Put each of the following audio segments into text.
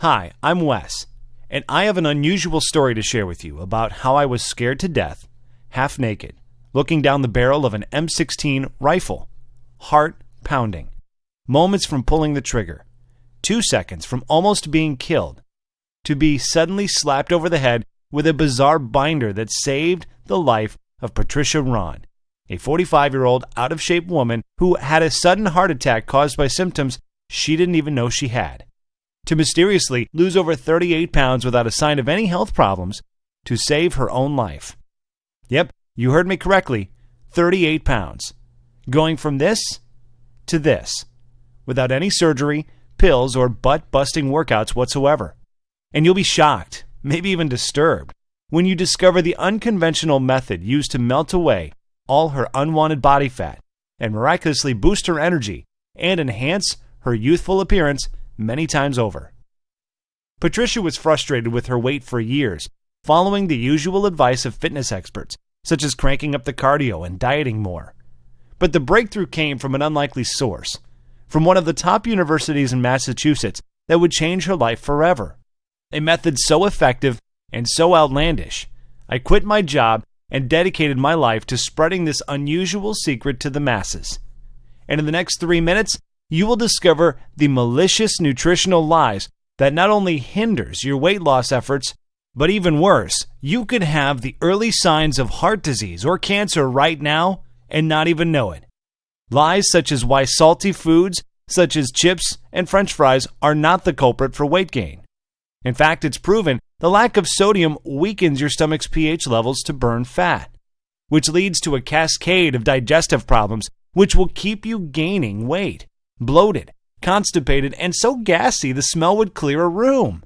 Hi, I'm Wes, and I have an unusual story to share with you about how I was scared to death, half naked, looking down the barrel of an M16 rifle, heart pounding, moments from pulling the trigger, 2 seconds from almost being killed, to be suddenly slapped over the head with a bizarre binder that saved the life of Patricia Ron, a 45-year-old out-of-shape woman who had a sudden heart attack caused by symptoms she didn't even know she had, to mysteriously lose over 38 pounds without a sign of any health problems, to save her own life. Yep, you heard me correctly, 38 pounds. Going from this to this, without any surgery, pills, or butt-busting workouts whatsoever. And you'll be shocked, maybe even disturbed, when you discover the unconventional method used to melt away all her unwanted body fat and miraculously boost her energy and enhance her youthful appearance many times over. Patricia was frustrated with her weight for years, following the usual advice of fitness experts, such as cranking up the cardio and dieting more. But the breakthrough came from an unlikely source, from one of the top universities in Massachusetts that would change her life forever. A method so effective and so outlandish, I quit my job and dedicated my life to spreading this unusual secret to the masses. And in the next 3 minutes, you will discover the malicious nutritional lies that not only hinders your weight loss efforts, but even worse, you could have the early signs of heart disease or cancer right now and not even know it. Lies such as why salty foods, such as chips and French fries, are not the culprit for weight gain. In fact, it's proven the lack of sodium weakens your stomach's pH levels to burn fat, which leads to a cascade of digestive problems which will keep you gaining weight, bloated, constipated, and so gassy the smell would clear a room.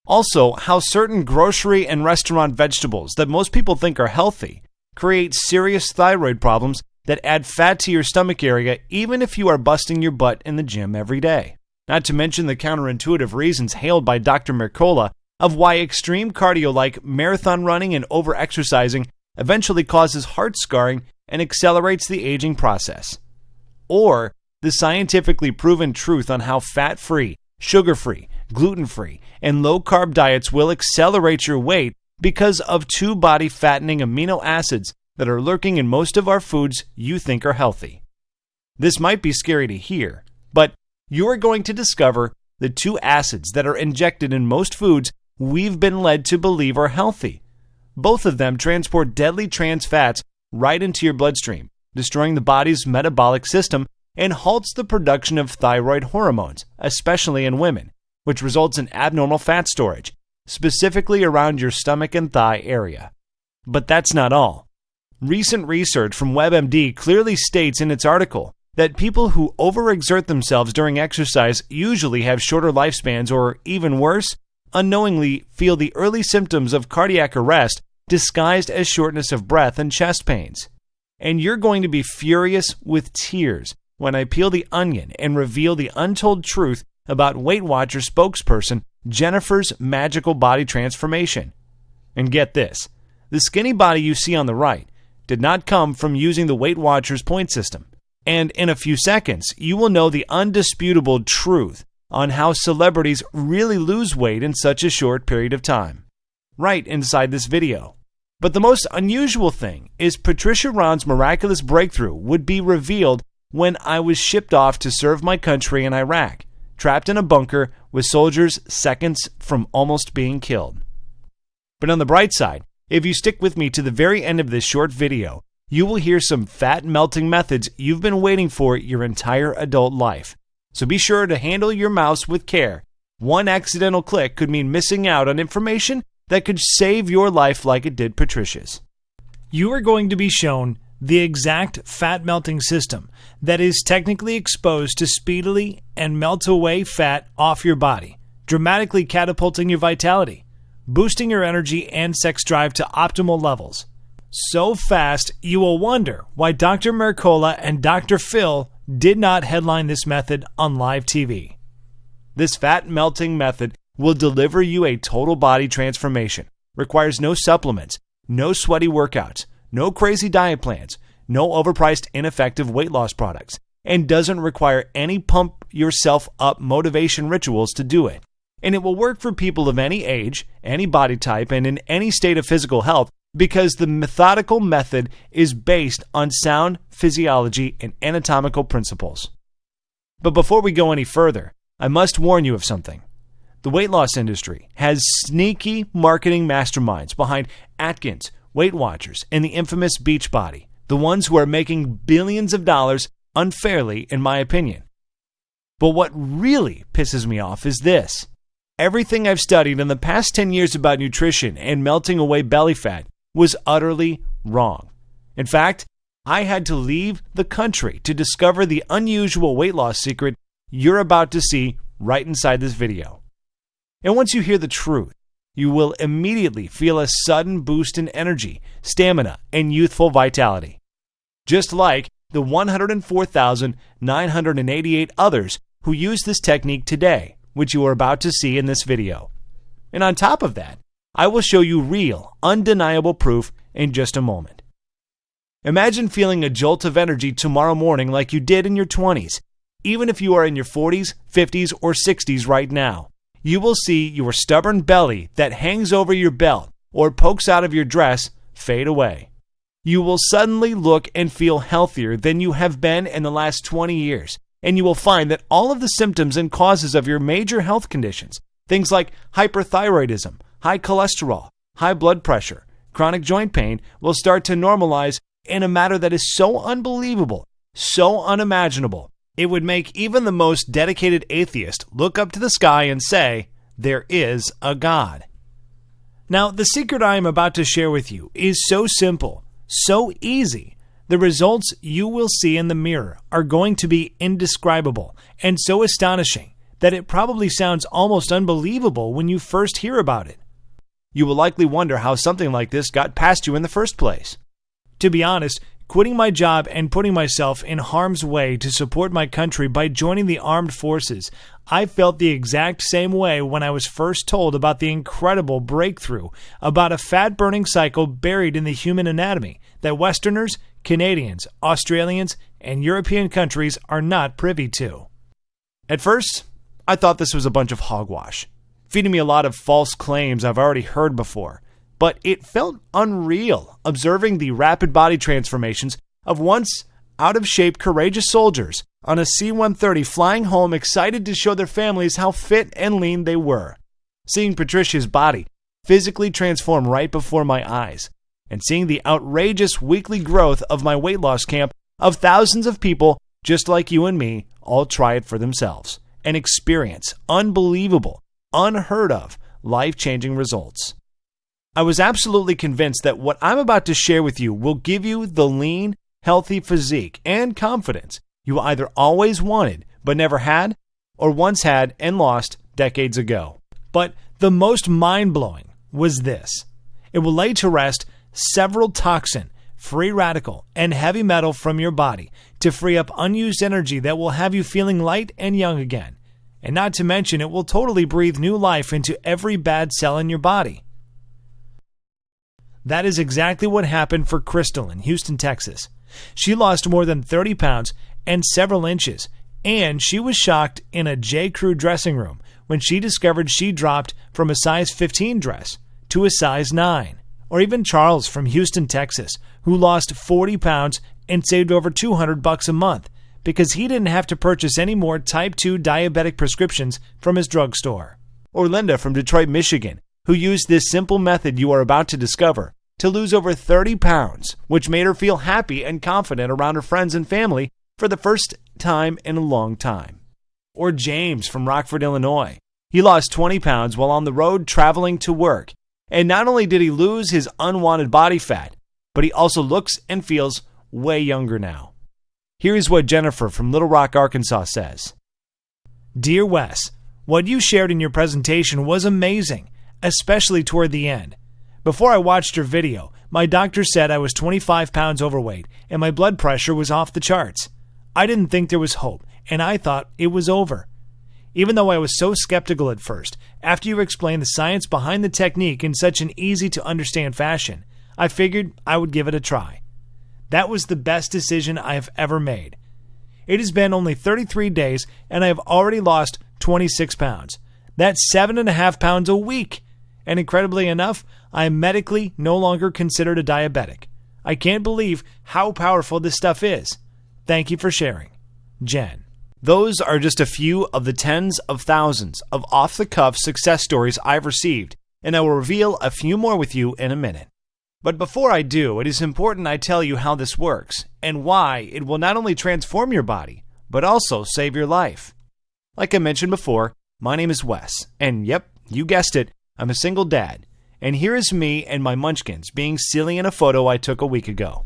Also, how certain grocery and restaurant vegetables that most people think are healthy create serious thyroid problems that add fat to your stomach area even if you are busting your butt in the gym every day. Not to mention the counterintuitive reasons hailed by Dr. Mercola of why extreme cardio like marathon running and over-exercising eventually causes heart scarring and accelerates the aging process. Or the scientifically proven truth on how fat-free, sugar-free, gluten-free, and low-carb diets will accelerate your weight because of 2 body-fattening amino acids that are lurking in most of our foods you think are healthy. This might be scary to hear, but you are going to discover the 2 acids that are injected in most foods we've been led to believe are healthy. Both of them transport deadly trans fats right into your bloodstream, destroying the body's metabolic system and halts the production of thyroid hormones, especially in women, which results in abnormal fat storage, specifically around your stomach and thigh area. But that's not all. Recent research from WebMD clearly states in its article that people who overexert themselves during exercise usually have shorter lifespans or, even worse, unknowingly feel the early symptoms of cardiac arrest disguised as shortness of breath and chest pains. And you're going to be furious with tears when I peel the onion and reveal the untold truth about Weight Watchers spokesperson Jennifer's magical body transformation. And get this, the skinny body you see on the right did not come from using the Weight Watchers point system. And in a few seconds, you will know the undisputable truth on how celebrities really lose weight in such a short period of time, right inside this video. But the most unusual thing is Patricia Ron's miraculous breakthrough would be revealed when I was shipped off to serve my country in Iraq, trapped in a bunker with soldiers seconds from almost being killed. But on the bright side, if you stick with me to the very end of this short video, you will hear some fat-melting methods you've been waiting for your entire adult life. So be sure to handle your mouse with care. One accidental click could mean missing out on information that could save your life like it did Patricia's. You are going to be shown the exact fat-melting system that is technically exposed to speedily and melt away fat off your body, dramatically catapulting your vitality, boosting your energy and sex drive to optimal levels. So fast, you will wonder why Dr. Mercola and Dr. Phil did not headline this method on live TV. This fat-melting method will deliver you a total body transformation, requires no supplements, no sweaty workouts, no crazy diet plans, no overpriced, ineffective weight loss products, and doesn't require any pump yourself up motivation rituals to do it. And it will work for people of any age, any body type, and in any state of physical health because the methodical method is based on sound physiology and anatomical principles. But before we go any further, I must warn you of something. The weight loss industry has sneaky marketing masterminds behind Atkins, Weight Watchers, and the infamous Beachbody, the ones who are making billions of dollars unfairly, in my opinion. But what really pisses me off is this. Everything I've studied in the past 10 years about nutrition and melting away belly fat was utterly wrong. In fact, I had to leave the country to discover the unusual weight loss secret you're about to see right inside this video. And once you hear the truth, you will immediately feel a sudden boost in energy, stamina, and youthful vitality. Just like the 104,988 others who use this technique today, which you are about to see in this video. And on top of that, I will show you real, undeniable proof in just a moment. Imagine feeling a jolt of energy tomorrow morning like you did in your 20s, even if you are in your 40s, 50s, or 60s right now. You will see your stubborn belly that hangs over your belt or pokes out of your dress fade away. You will suddenly look and feel healthier than you have been in the last 20 years, and you will find that all of the symptoms and causes of your major health conditions, things like hyperthyroidism, high cholesterol, high blood pressure, chronic joint pain, will start to normalize in a manner that is so unbelievable, so unimaginable, it would make even the most dedicated atheist look up to the sky and say, "There is a God." Now, the secret I am about to share with you is so simple, so easy. The results you will see in the mirror are going to be indescribable and so astonishing that it probably sounds almost unbelievable when you first hear about it. You will likely wonder how something like this got past you in the first place. To be honest, quitting my job and putting myself in harm's way to support my country by joining the armed forces, I felt the exact same way when I was first told about the incredible breakthrough about a fat-burning cycle buried in the human anatomy that Westerners, Canadians, Australians, and European countries are not privy to. At first, I thought this was a bunch of hogwash, feeding me a lot of false claims I've already heard before. But it felt unreal observing the rapid body transformations of once out-of-shape courageous soldiers on a C-130 flying home excited to show their families how fit and lean they were. Seeing Patricia's body physically transform right before my eyes, and seeing the outrageous weekly growth of my weight loss camp of thousands of people just like you and me all try it for themselves and experience unbelievable, unheard of, life-changing results. I was absolutely convinced that what I'm about to share with you will give you the lean, healthy physique and confidence you either always wanted but never had, or once had and lost decades ago. But the most mind-blowing was this. It will lay to rest several toxin, free radical, and heavy metal from your body to free up unused energy that will have you feeling light and young again. And not to mention, it will totally breathe new life into every bad cell in your body. That is exactly what happened for Crystal in Houston, Texas. She lost more than 30 pounds and several inches, and she was shocked in a J. Crew dressing room when she discovered she dropped from a size 15 dress to a size 9. Or even Charles from Houston, Texas, who lost 40 pounds and saved over $200 a month because he didn't have to purchase any more type 2 diabetic prescriptions from his drugstore. Or Linda from Detroit, Michigan, who used this simple method you are about to discover to lose over 30 pounds, which made her feel happy and confident around her friends and family for the first time in a long time. Or James from Rockford, Illinois. He lost 20 pounds while on the road traveling to work. And not only did he lose his unwanted body fat, but he also looks and feels way younger now. Here's what Jennifer from Little Rock, Arkansas says. Dear Wes, what you shared in your presentation was amazing, especially toward the end. Before I watched your video, my doctor said I was 25 pounds overweight and my blood pressure was off the charts. I didn't think there was hope, and I thought it was over. Even though I was so skeptical at first, after you explained the science behind the technique in such an easy-to-understand fashion, I figured I would give it a try. That was the best decision I have ever made. It has been only 33 days, and I have already lost 26 pounds. That's 7.5 pounds a week. And incredibly enough, I am medically no longer considered a diabetic. I can't believe how powerful this stuff is. Thank you for sharing. Jen. Those are just a few of the tens of thousands of off-the-cuff success stories I've received, and I will reveal a few more with you in a minute. But before I do, it is important I tell you how this works and why it will not only transform your body, but also save your life. Like I mentioned before, my name is Wes, and yep, you guessed it, I'm a single dad. And here is me and my munchkins being silly in a photo I took a week ago.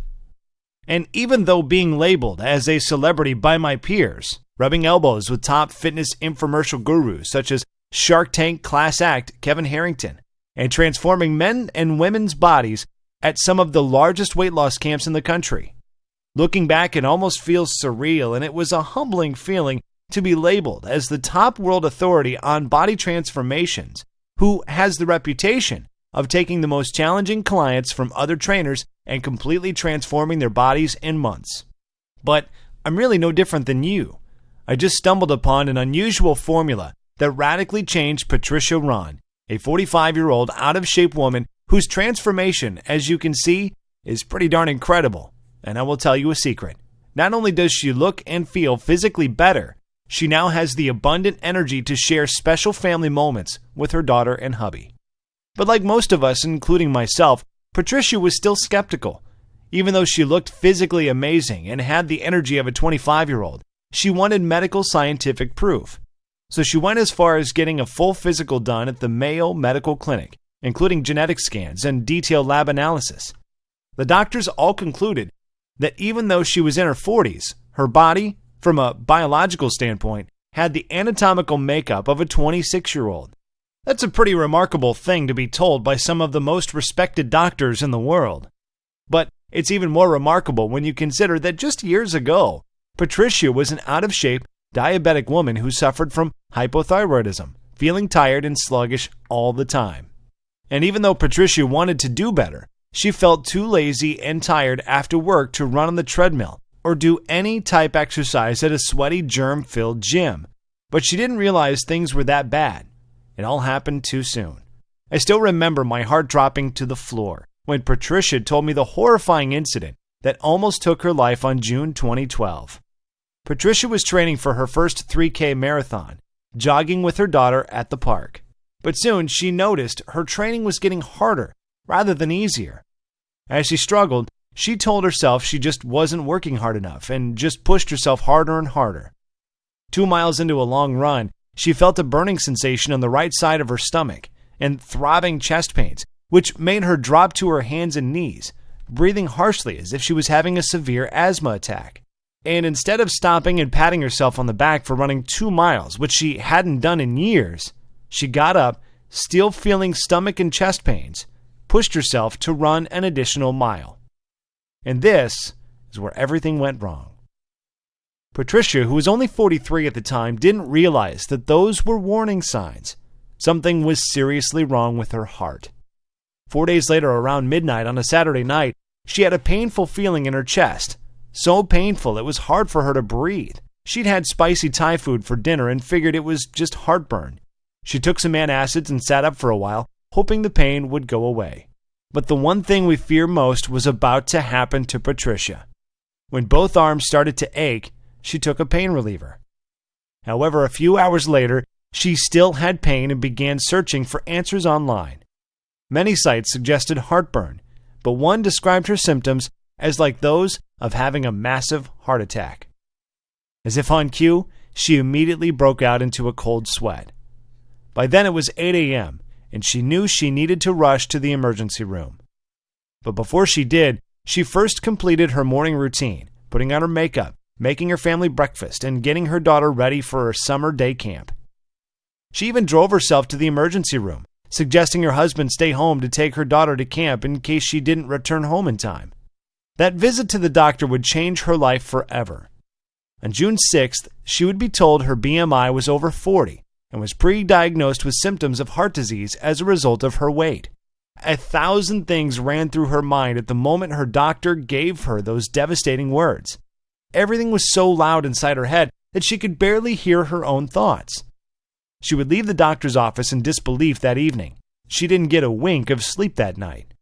And even though being labeled as a celebrity by my peers, rubbing elbows with top fitness infomercial gurus such as Shark Tank class act Kevin Harrington, and transforming men and women's bodies at some of the largest weight loss camps in the country. Looking back, it almost feels surreal, and it was a humbling feeling to be labeled as the top world authority on body transformations, who has the reputation of taking the most challenging clients from other trainers and completely transforming their bodies in months. But I'm really no different than you. I just stumbled upon an unusual formula that radically changed Patricia Ron, a 45-year-old out-of-shape woman whose transformation, as you can see, is pretty darn incredible. And I will tell you a secret. Not only does she look and feel physically better, she now has the abundant energy to share special family moments with her daughter and hubby. But like most of us, including myself, Patricia was still skeptical. Even though she looked physically amazing and had the energy of a 25-year-old, she wanted medical scientific proof. So she went as far as getting a full physical done at the Mayo Medical Clinic, including genetic scans and detailed lab analysis. The doctors all concluded that even though she was in her 40s, her body, from a biological standpoint, had the anatomical makeup of a 26-year-old. That's a pretty remarkable thing to be told by some of the most respected doctors in the world. But it's even more remarkable when you consider that just years ago, Patricia was an out-of-shape, diabetic woman who suffered from hypothyroidism, feeling tired and sluggish all the time. And even though Patricia wanted to do better, she felt too lazy and tired after work to run on the treadmill or do any type exercise at a sweaty, germ-filled gym. But she didn't realize things were that bad. It all happened too soon. I still remember my heart dropping to the floor when Patricia told me the horrifying incident that almost took her life on June 2012. Patricia was training for her first 3K marathon, jogging with her daughter at the park. But soon she noticed her training was getting harder rather than easier. As she struggled, she told herself she just wasn't working hard enough and just pushed herself harder and harder. 2 miles into a long run, she felt a burning sensation on the right side of her stomach and throbbing chest pains, which made her drop to her hands and knees, breathing harshly as if she was having a severe asthma attack. And instead of stopping and patting herself on the back for running 2 miles, which she hadn't done in years, she got up, still feeling stomach and chest pains, pushed herself to run an additional mile. And this is where everything went wrong. Patricia, who was only 43 at the time, didn't realize that those were warning signs. Something was seriously wrong with her heart. 4 days later, around midnight on a Saturday night, she had a painful feeling in her chest. So painful it was hard for her to breathe. She'd had spicy Thai food for dinner and figured it was just heartburn. She took some antacids and sat up for a while, hoping the pain would go away. But the one thing we fear most was about to happen to Patricia. When both arms started to ache, she took a pain reliever. However, a few hours later, she still had pain and began searching for answers online. Many sites suggested heartburn, but one described her symptoms as like those of having a massive heart attack. As if on cue, she immediately broke out into a cold sweat. By then it was 8 a.m., and she knew she needed to rush to the emergency room. But before she did, she first completed her morning routine, putting on her makeup, making her family breakfast, and getting her daughter ready for her summer day camp. She even drove herself to the emergency room, suggesting her husband stay home to take her daughter to camp in case she didn't return home in time. That visit to the doctor would change her life forever. On June 6th, she would be told her BMI was over 40 and was pre-diagnosed with symptoms of heart disease as a result of her weight. 1,000 things ran through her mind at the moment her doctor gave her those devastating words. Everything was so loud inside her head that she could barely hear her own thoughts. She would leave the doctor's office in disbelief that evening. She didn't get a wink of sleep that night.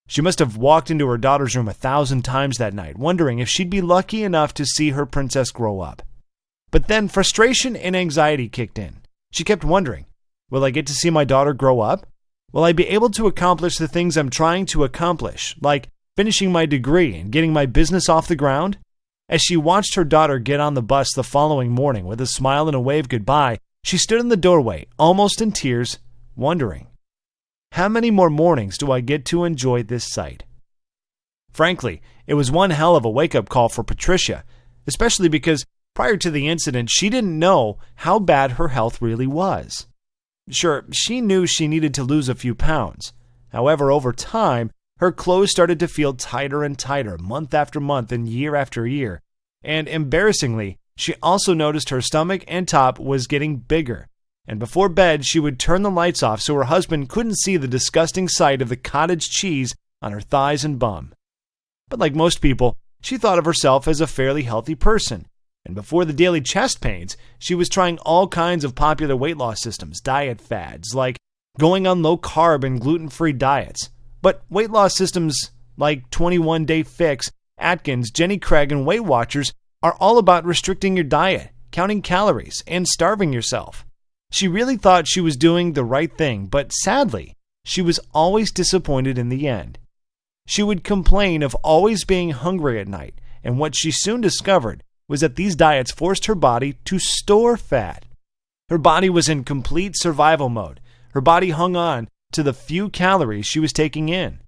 She must have walked into her daughter's room 1,000 times that night, wondering if she'd be lucky enough to see her princess grow up. But then frustration and anxiety kicked in. She kept wondering, will I get to see my daughter grow up? Will I be able to accomplish the things I'm trying to accomplish, like finishing my degree and getting my business off the ground? As she watched her daughter get on the bus the following morning with a smile and a wave goodbye, she stood in the doorway, almost in tears, wondering, how many more mornings do I get to enjoy this sight? Frankly, it was one hell of a wake-up call for Patricia, especially because prior to the incident, she didn't know how bad her health really was. Sure, she knew she needed to lose a few pounds. However, over time, her clothes started to feel tighter and tighter month after month and year after year. And embarrassingly, she also noticed her stomach and top was getting bigger. And before bed, she would turn the lights off so her husband couldn't see the disgusting sight of the cottage cheese on her thighs and bum. But like most people, she thought of herself as a fairly healthy person. And before the daily chest pains, she was trying all kinds of popular weight loss systems, diet fads, like going on low-carb and gluten-free diets. But weight loss systems like 21-Day Fix, Atkins, Jenny Craig, and Weight Watchers are all about restricting your diet, counting calories, and starving yourself. She really thought she was doing the right thing, but sadly, she was always disappointed in the end. She would complain of always being hungry at night, and what she soon discovered was that these diets forced her body to store fat. Her body was in complete survival mode. Her body hung on to the few calories she was taking in,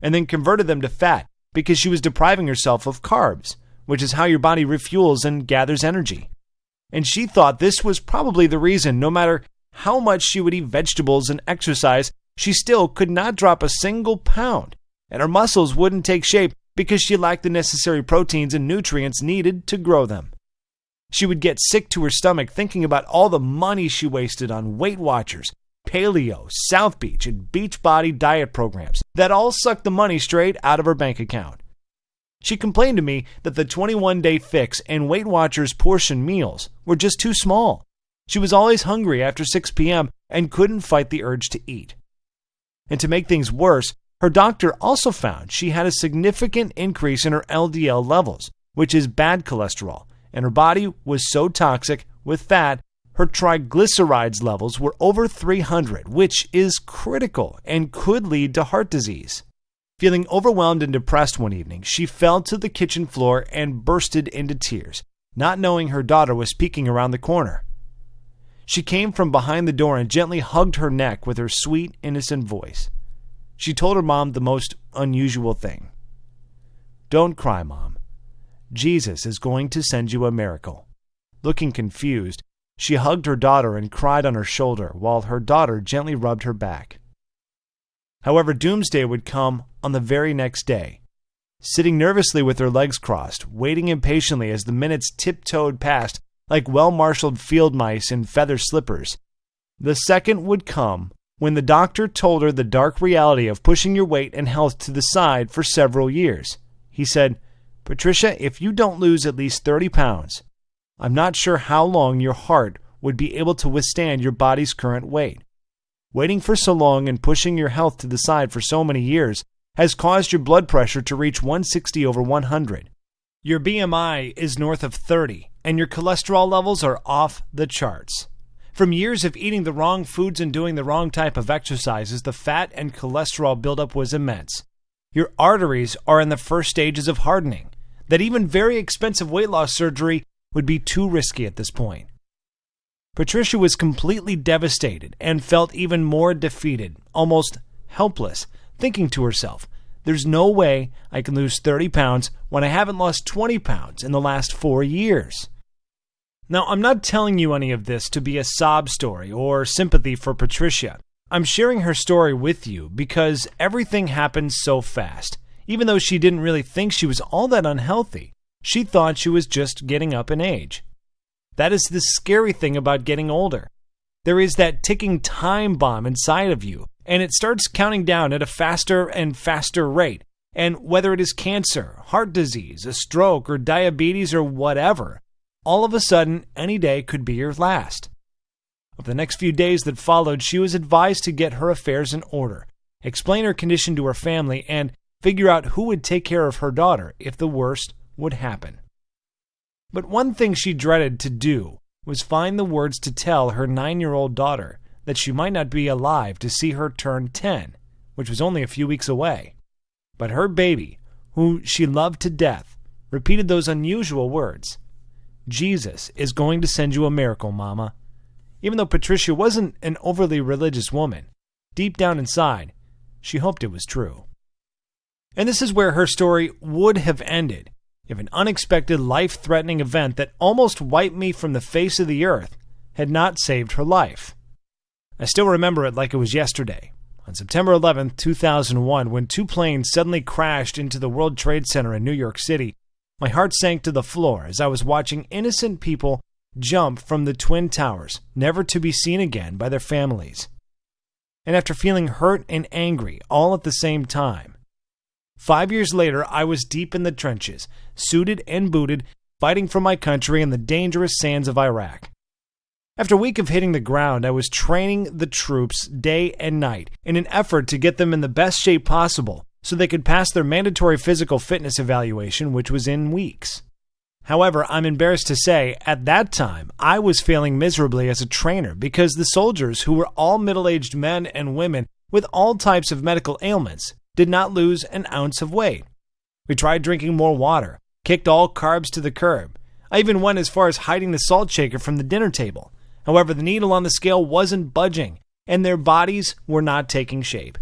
and then converted them to fat because she was depriving herself of carbs, which is how your body refuels and gathers energy. And she thought this was probably the reason no matter how much she would eat vegetables and exercise, she still could not drop a single pound, and her muscles wouldn't take shape because she lacked the necessary proteins and nutrients needed to grow them. She would get sick to her stomach thinking about all the money she wasted on Weight Watchers, Paleo, South Beach, and Beachbody diet programs that all sucked the money straight out of her bank account. She complained to me that the 21-Day Fix and Weight Watchers portion meals were just too small. She was always hungry after 6 p.m. and couldn't fight the urge to eat. And to make things worse, her doctor also found she had a significant increase in her LDL levels, which is bad cholesterol, and her body was so toxic with fat, her triglycerides levels were over 300, which is critical and could lead to heart disease. Feeling overwhelmed and depressed one evening, she fell to the kitchen floor and bursted into tears, not knowing her daughter was peeking around the corner. She came from behind the door and gently hugged her neck with her sweet, innocent voice. She told her mom the most unusual thing. "Don't cry, Mom. Jesus is going to send you a miracle." Looking confused, she hugged her daughter and cried on her shoulder while her daughter gently rubbed her back. However, doomsday would come on the very next day. Sitting nervously with her legs crossed, waiting impatiently as the minutes tiptoed past like well-marshaled field mice in feather slippers, the second would come when the doctor told her the dark reality of pushing your weight and health to the side for several years. He said, "Patricia, if you don't lose at least 30 pounds, I'm not sure how long your heart would be able to withstand your body's current weight. Waiting for so long and pushing your health to the side for so many years has caused your blood pressure to reach 160 over 100. Your BMI is north of 30, and your cholesterol levels are off the charts. From years of eating the wrong foods and doing the wrong type of exercises, the fat and cholesterol buildup was immense. Your arteries are in the first stages of hardening, that even very expensive weight loss surgery would be too risky at this point." Patricia was completely devastated and felt even more defeated, almost helpless, thinking to herself, "There's no way I can lose 30 pounds when I haven't lost 20 pounds in the last 4 years." Now, I'm not telling you any of this to be a sob story or sympathy for Patricia. I'm sharing her story with you because everything happened so fast. Even though she didn't really think she was all that unhealthy, she thought she was just getting up in age. That is the scary thing about getting older. There is that ticking time bomb inside of you, and it starts counting down at a faster and faster rate. And whether it is cancer, heart disease, a stroke, or diabetes, or whatever, all of a sudden, any day could be your last. Over the next few days that followed, she was advised to get her affairs in order, explain her condition to her family, and figure out who would take care of her daughter if the worst would happen. But one thing she dreaded to do was find the words to tell her 9-year-old daughter that she might not be alive to see her turn 10, which was only a few weeks away. But her baby, who she loved to death, repeated those unusual words. "Jesus is going to send you a miracle, Mama." Even though Patricia wasn't an overly religious woman, deep down inside, she hoped it was true. And this is where her story would have ended if an unexpected life-threatening event that almost wiped me from the face of the earth had not saved her life. I still remember it like it was yesterday. On September 11th, 2001, when 2 planes suddenly crashed into the World Trade Center in New York City, my heart sank to the floor as I was watching innocent people jump from the Twin Towers, never to be seen again by their families. And after feeling hurt and angry all at the same time, 5 years later, I was deep in the trenches, suited and booted, fighting for my country in the dangerous sands of Iraq. After a week of hitting the ground, I was training the troops day and night in an effort to get them in the best shape possible so they could pass their mandatory physical fitness evaluation, which was in weeks. However, I'm embarrassed to say, at that time, I was failing miserably as a trainer because the soldiers, who were all middle-aged men and women with all types of medical ailments, did not lose an ounce of weight. We tried drinking more water, kicked all carbs to the curb. I even went as far as hiding the salt shaker from the dinner table. However, the needle on the scale wasn't budging, and their bodies were not taking shape.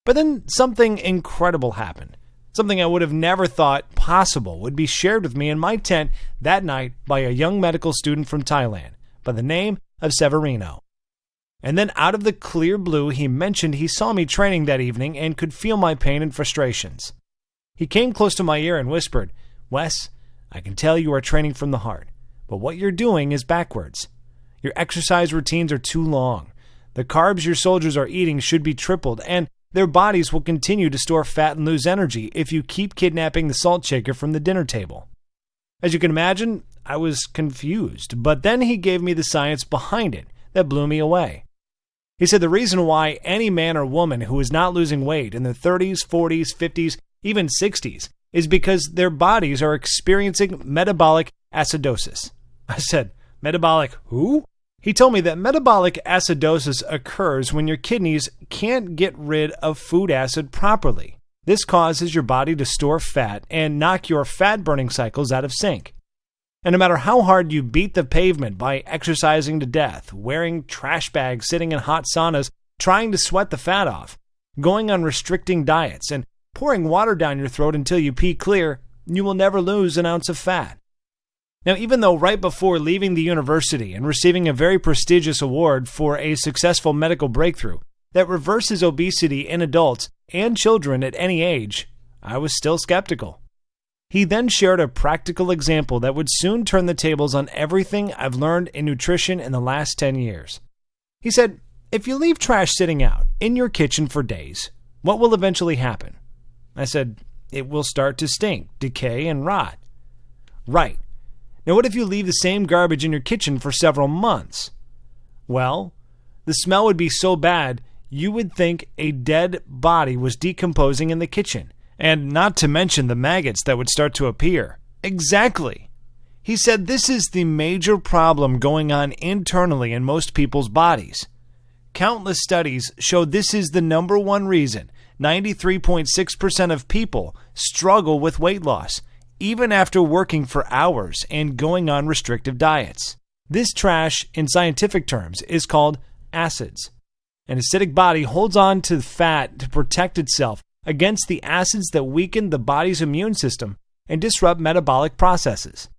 But then something incredible happened. Something I would have never thought possible would be shared with me in my tent that night by a young medical student from Thailand by the name of Severino. And then out of the clear blue, he mentioned he saw me training that evening and could feel my pain and frustrations. He came close to my ear and whispered, "Wes, I can tell you are training from the heart, but what you're doing is backwards. Your exercise routines are too long. The carbs your soldiers are eating should be tripled, and their bodies will continue to store fat and lose energy if you keep kidnapping the salt shaker from the dinner table." As you can imagine, I was confused, but then he gave me the science behind it that blew me away. He said the reason why any man or woman who is not losing weight in their 30s, 40s, 50s, even 60s is because their bodies are experiencing metabolic acidosis. I said, "Metabolic who?" He told me that metabolic acidosis occurs when your kidneys can't get rid of food acid properly. This causes your body to store fat and knock your fat-burning cycles out of sync. And no matter how hard you beat the pavement by exercising to death, wearing trash bags, sitting in hot saunas, trying to sweat the fat off, going on restricting diets, and pouring water down your throat until you pee clear, you will never lose an ounce of fat. Now, even though right before leaving the university and receiving a very prestigious award for a successful medical breakthrough that reverses obesity in adults and children at any age, I was still skeptical. He then shared a practical example that would soon turn the tables on everything I've learned in nutrition in the last 10 years. He said, if you leave trash sitting out in your kitchen for days, what will eventually happen? I said, it will start to stink, decay, and rot. Right. Now, what if you leave the same garbage in your kitchen for several months? Well, the smell would be so bad, you would think a dead body was decomposing in the kitchen, and not to mention the maggots that would start to appear. Exactly. He said this is the major problem going on internally in most people's bodies. Countless studies show this is the number one reason 93.6% of people struggle with weight loss, even after working for hours and going on restrictive diets. This trash, in scientific terms, is called acids. An acidic body holds on to fat to protect itself against the acids that weaken the body's immune system and disrupt metabolic processes.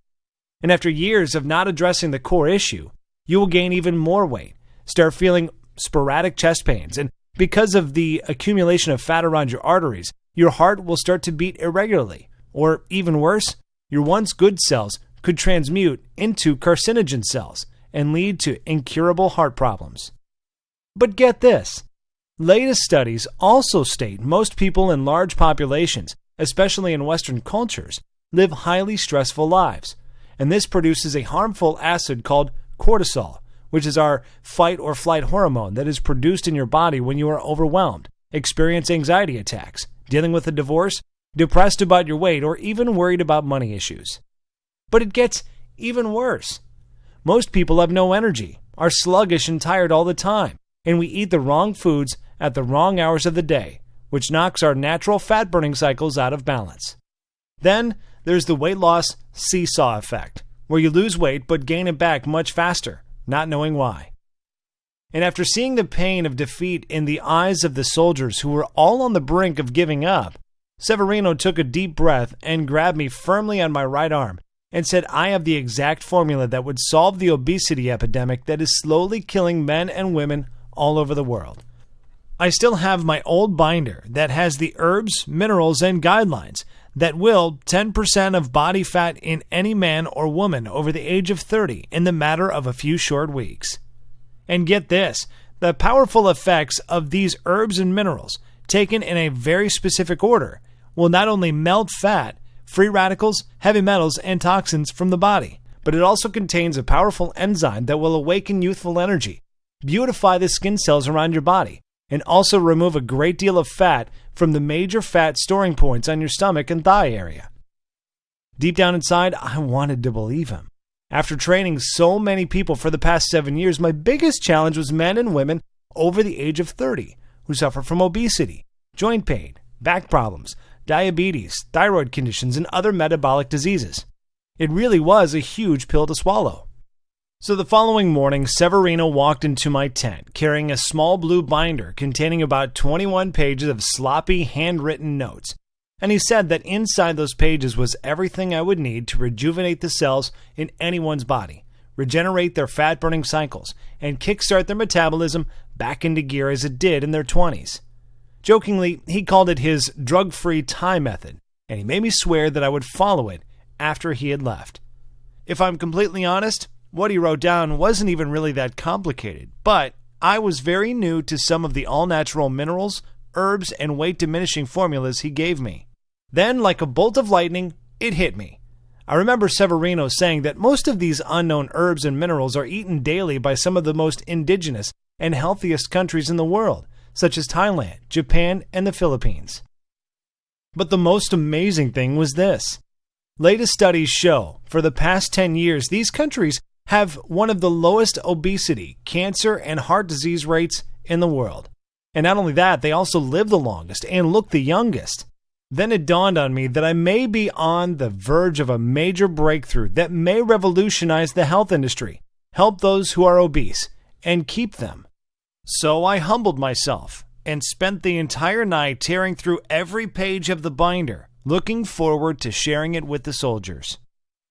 And after years of not addressing the core issue, you will gain even more weight, start feeling sporadic chest pains, and because of the accumulation of fat around your arteries, your heart will start to beat irregularly. Or even worse, your once good cells could transmute into carcinogen cells and lead to incurable heart problems. But get this. Latest studies also state most people in large populations, especially in Western cultures, live highly stressful lives. And this produces a harmful acid called cortisol, which is our fight or flight hormone that is produced in your body when you are overwhelmed, experience anxiety attacks, dealing with a divorce, depressed about your weight, or even worried about money issues. But it gets even worse. Most people have no energy, are sluggish and tired all the time, and we eat the wrong foods at the wrong hours of the day, which knocks our natural fat-burning cycles out of balance. Then there's the weight loss seesaw effect, where you lose weight but gain it back much faster, not knowing why. And after seeing the pain of defeat in the eyes of the soldiers who were all on the brink of giving up, Severino took a deep breath and grabbed me firmly on my right arm and said I have the exact formula that would solve the obesity epidemic that is slowly killing men and women all over the world. I still have my old binder that has the herbs, minerals, and guidelines that will 10% of body fat in any man or woman over the age of 30 in the matter of a few short weeks. And get this, the powerful effects of these herbs and minerals, taken in a very specific order, will not only melt fat, free radicals, heavy metals, and toxins from the body, but it also contains a powerful enzyme that will awaken youthful energy, beautify the skin cells around your body, and also remove a great deal of fat from the major fat storing points on your stomach and thigh area. Deep down inside, I wanted to believe him. After training so many people for the past 7 years, my biggest challenge was men and women over the age of 30 who suffer from obesity, joint pain, back problems, diabetes, thyroid conditions, and other metabolic diseases. It really was a huge pill to swallow. So the following morning, Severino walked into my tent carrying a small blue binder containing about 21 pages of sloppy, handwritten notes. And he said that inside those pages was everything I would need to rejuvenate the cells in anyone's body, regenerate their fat-burning cycles, and kickstart their metabolism back into gear as it did in their 20s. Jokingly, he called it his drug-free time method, and he made me swear that I would follow it after he had left. If I'm completely honest, what he wrote down wasn't even really that complicated, but I was very new to some of the all-natural minerals, herbs, and weight-diminishing formulas he gave me. Then, like a bolt of lightning, it hit me. I remember Severino saying that most of these unknown herbs and minerals are eaten daily by some of the most indigenous and healthiest countries in the world, such as Thailand, Japan, and the Philippines. But the most amazing thing was this. Latest studies show, for the past 10 years, these countries have one of the lowest obesity, cancer, and heart disease rates in the world. And not only that, they also live the longest and look the youngest. Then it dawned on me that I may be on the verge of a major breakthrough that may revolutionize the health industry, help those who are obese, and keep them. So I humbled myself and spent the entire night tearing through every page of the binder, looking forward to sharing it with the soldiers.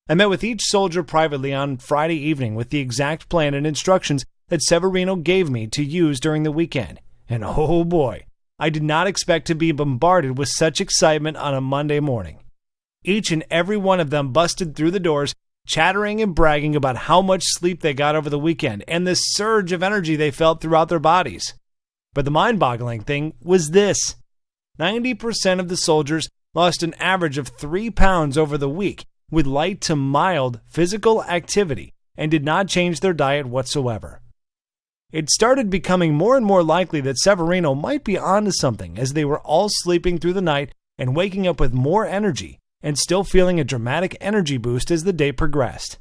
I met with each soldier privately on Friday evening with the exact plan and instructions that Severino gave me to use during the weekend. And oh boy, I did not expect to be bombarded with such excitement on a Monday morning. Each and every one of them busted through the doors, chattering and bragging about how much sleep they got over the weekend and the surge of energy they felt throughout their bodies. But the mind-boggling thing was this. 90% of the soldiers lost an average of 3 pounds over the week with light to mild physical activity and did not change their diet whatsoever. It started becoming more and more likely that Severino might be onto something as they were all sleeping through the night and waking up with more energy and still feeling a dramatic energy boost as the day progressed.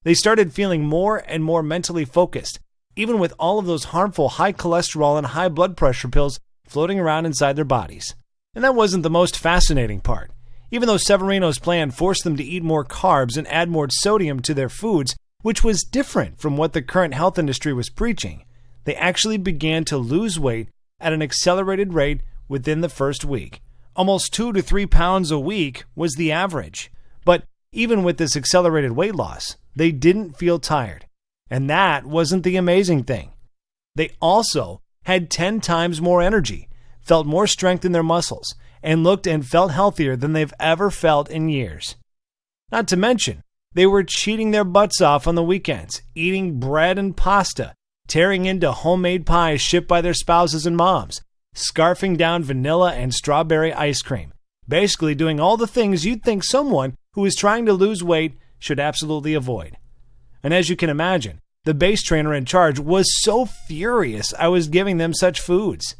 They started feeling more and more mentally focused, even with all of those harmful high cholesterol and high blood pressure pills floating around inside their bodies. And that wasn't the most fascinating part. Even though Severino's plan forced them to eat more carbs and add more sodium to their foods, which was different from what the current health industry was preaching, they actually began to lose weight at an accelerated rate within the first week. Almost 2 to 3 pounds a week was the average. But even with this accelerated weight loss, they didn't feel tired. And that wasn't the amazing thing. They also had 10 times more energy, felt more strength in their muscles, and looked and felt healthier than they've ever felt in years. Not to mention, they were cheating their butts off on the weekends, eating bread and pasta, tearing into homemade pies shipped by their spouses and moms, scarfing down vanilla and strawberry ice cream, basically doing all the things you'd think someone who is trying to lose weight should absolutely avoid. And as you can imagine, The base trainer in charge was so furious I was giving them such foods.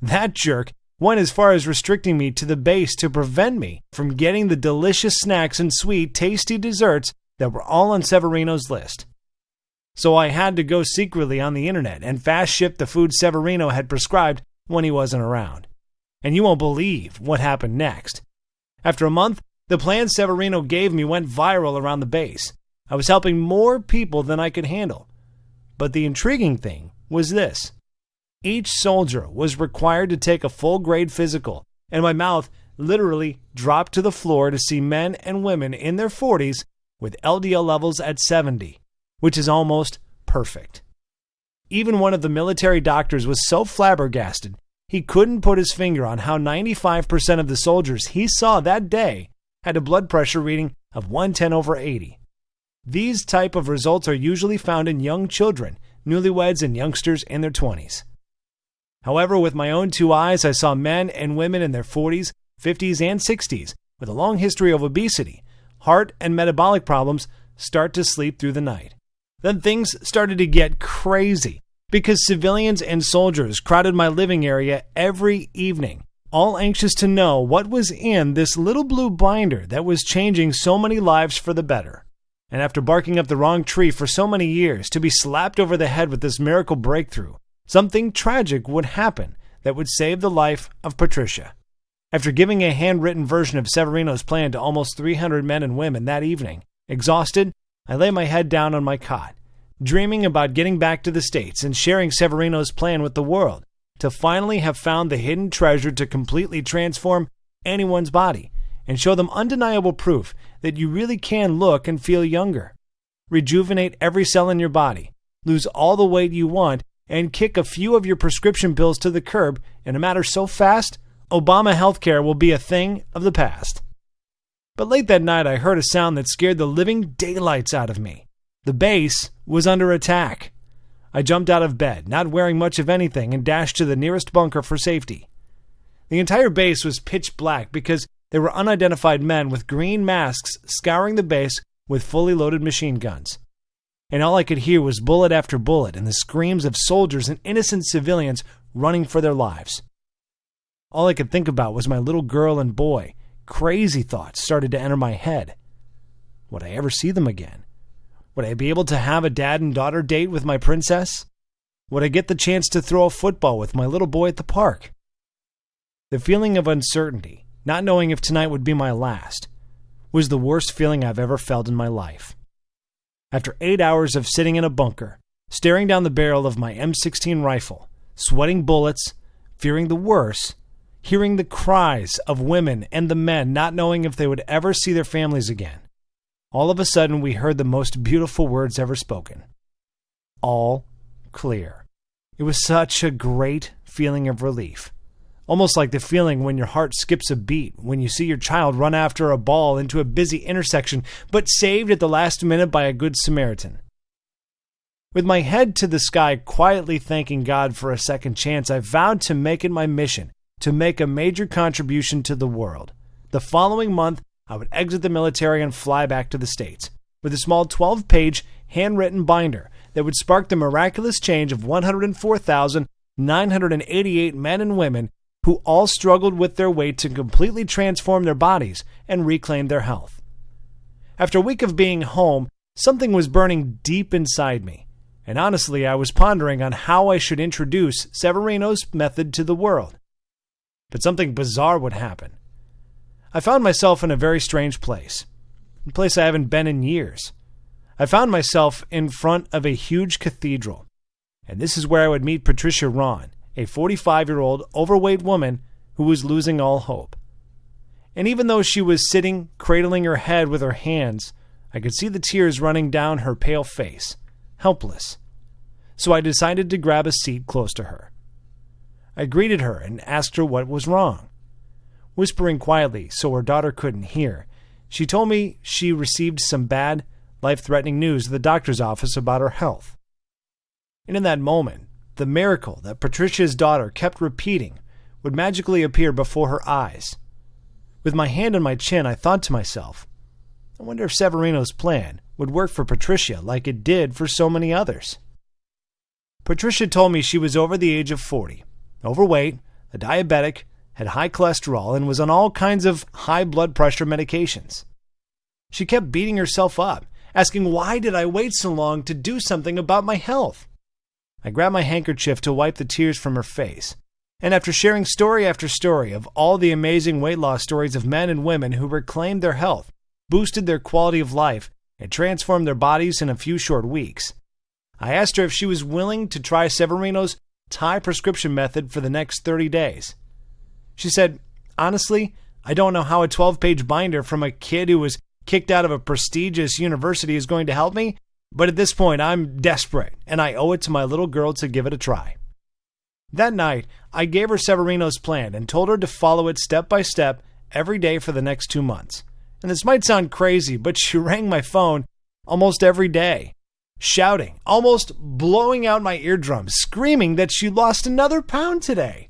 That jerk went as far as restricting me to the base to prevent me from getting the delicious snacks and sweet, tasty desserts that were all on Severino's list. So I had to go secretly on the internet and fast ship the food Severino had prescribed when he wasn't around. And you won't believe what happened next. After a month, the plan Severino gave me went viral around the base. I was helping more people than I could handle. But the intriguing thing was this. Each soldier was required to take a full-grade physical, and my mouth literally dropped to the floor to see men and women in their 40s with LDL levels at 70, which is almost perfect. Even one of the military doctors was so flabbergasted, he couldn't put his finger on how 95% of the soldiers he saw that day had a blood pressure reading of 110/80. These type of results are usually found in young children, newlyweds, and youngsters in their 20s. However, with my own two eyes, I saw men and women in their 40s, 50s, and 60s with a long history of obesity, heart and metabolic problems start to sleep through the night. Then things started to get crazy because civilians and soldiers crowded my living area every evening, all anxious to know what was in this little blue binder that was changing so many lives for the better. And after barking up the wrong tree for so many years, to be slapped over the head with this miracle breakthrough, something tragic would happen that would save the life of Patricia. After giving a handwritten version of Severino's plan to almost 300 men and women that evening, exhausted, I lay my head down on my cot, dreaming about getting back to the States and sharing Severino's plan with the world, to finally have found the hidden treasure to completely transform anyone's body and show them undeniable proof that you really can look and feel younger, rejuvenate every cell in your body, lose all the weight you want, and kick a few of your prescription pills to the curb in a matter so fast, Obama healthcare will be a thing of the past. But late that night, I heard a sound that scared the living daylights out of me. The base was under attack. I jumped out of bed, not wearing much of anything, and dashed to the nearest bunker for safety. The entire base was pitch black because there were unidentified men with green masks scouring the base with fully loaded machine guns. And all I could hear was bullet after bullet and the screams of soldiers and innocent civilians running for their lives. All I could think about was my little girl and boy. Crazy thoughts started to enter my head. Would I ever see them again? Would I be able to have a dad and daughter date with my princess? Would I get the chance to throw a football with my little boy at the park? The feeling of uncertainty, not knowing if tonight would be my last, was the worst feeling I've ever felt in my life. After 8 hours of sitting in a bunker, staring down the barrel of my M16 rifle, sweating bullets, fearing the worst, hearing the cries of women and the men not knowing if they would ever see their families again, all of a sudden we heard the most beautiful words ever spoken. All clear. It was such a great feeling of relief. Almost like the feeling when your heart skips a beat when you see your child run after a ball into a busy intersection, but saved at the last minute by a good Samaritan. With my head to the sky, quietly thanking God for a second chance, I vowed to make it my mission to make a major contribution to the world. The following month, I would exit the military and fly back to the States with a small 12-page handwritten binder that would spark the miraculous change of 104,988 men and women who all struggled with their weight to completely transform their bodies and reclaim their health. After a week of being home, something was burning deep inside me, and honestly, I was pondering on how I should introduce Severino's method to the world. But something bizarre would happen. I found myself in a very strange place, a place I haven't been in years. I found myself in front of a huge cathedral, and this is where I would meet Patricia Ron, a 45-year-old overweight woman who was losing all hope. And even though she was sitting, cradling her head with her hands, I could see the tears running down her pale face, helpless. So I decided to grab a seat close to her. I greeted her and asked her what was wrong. Whispering quietly so her daughter couldn't hear, she told me she received some bad, life-threatening news at the doctor's office about her health. And in that moment, the miracle that Patricia's daughter kept repeating would magically appear before her eyes. With my hand on my chin, I thought to myself, I wonder if Severino's plan would work for Patricia like it did for so many others. Patricia told me she was over the age of 40, overweight, a diabetic, had high cholesterol, and was on all kinds of high blood pressure medications. She kept beating herself up, asking why did I wait so long to do something about my health. I grabbed my handkerchief to wipe the tears from her face, and after sharing story after story of all the amazing weight loss stories of men and women who reclaimed their health, boosted their quality of life, and transformed their bodies in a few short weeks, I asked her if she was willing to try Severino's Thai prescription method for the next 30 days. She said, honestly, I don't know how a 12-page binder from a kid who was kicked out of a prestigious university is going to help me, but at this point I'm desperate, and I owe it to my little girl to give it a try. That night, I gave her Severino's plan and told her to follow it step by step every day for the next 2 months. And this might sound crazy, but she rang my phone almost every day, shouting, almost blowing out my eardrums, screaming that she lost another pound today.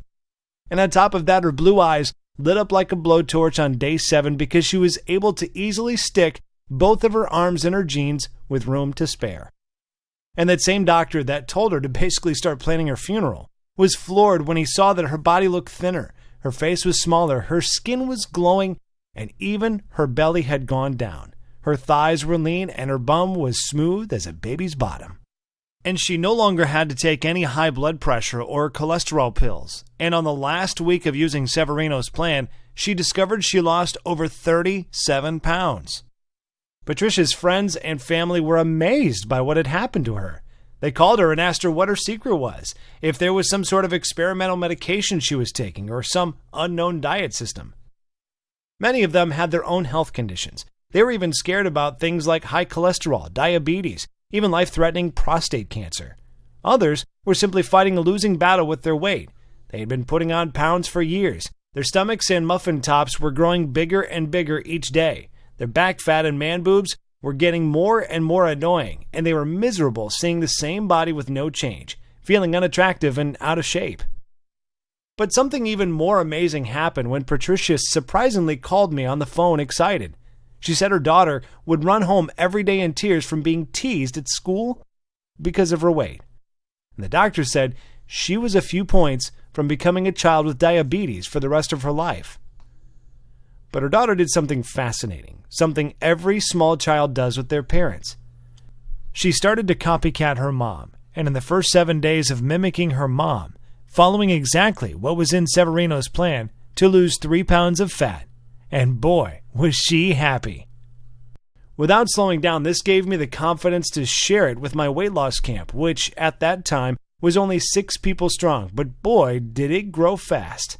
And on top of that, her blue eyes lit up like a blowtorch on day 7 because she was able to easily stick both of her arms in her jeans with room to spare. And that same doctor that told her to basically start planning her funeral was floored when he saw that her body looked thinner, her face was smaller, her skin was glowing, and even her belly had gone down. Her thighs were lean and her bum was smooth as a baby's bottom. And she no longer had to take any high blood pressure or cholesterol pills. And on the last week of using Severino's plan, she discovered she lost over 37 pounds. Patricia's friends and family were amazed by what had happened to her. They called her and asked her what her secret was, if there was some sort of experimental medication she was taking or some unknown diet system. Many of them had their own health conditions. They were even scared about things like high cholesterol, diabetes, even life-threatening prostate cancer. Others were simply fighting a losing battle with their weight. They had been putting on pounds for years. Their stomachs and muffin tops were growing bigger and bigger each day. Their back fat and man boobs were getting more and more annoying, and they were miserable seeing the same body with no change, feeling unattractive and out of shape. But something even more amazing happened when Patricia surprisingly called me on the phone excited. She said her daughter would run home every day in tears from being teased at school because of her weight. And the doctor said she was a few points from becoming a child with diabetes for the rest of her life. But her daughter did something fascinating, something every small child does with their parents. She started to copycat her mom, and in the first 7 days of mimicking her mom, following exactly what was in Severino's plan to lose 3 pounds of fat, and boy, was she happy. Without slowing down, this gave me the confidence to share it with my weight loss camp, which at that time was only 6 people strong, but boy, did it grow fast.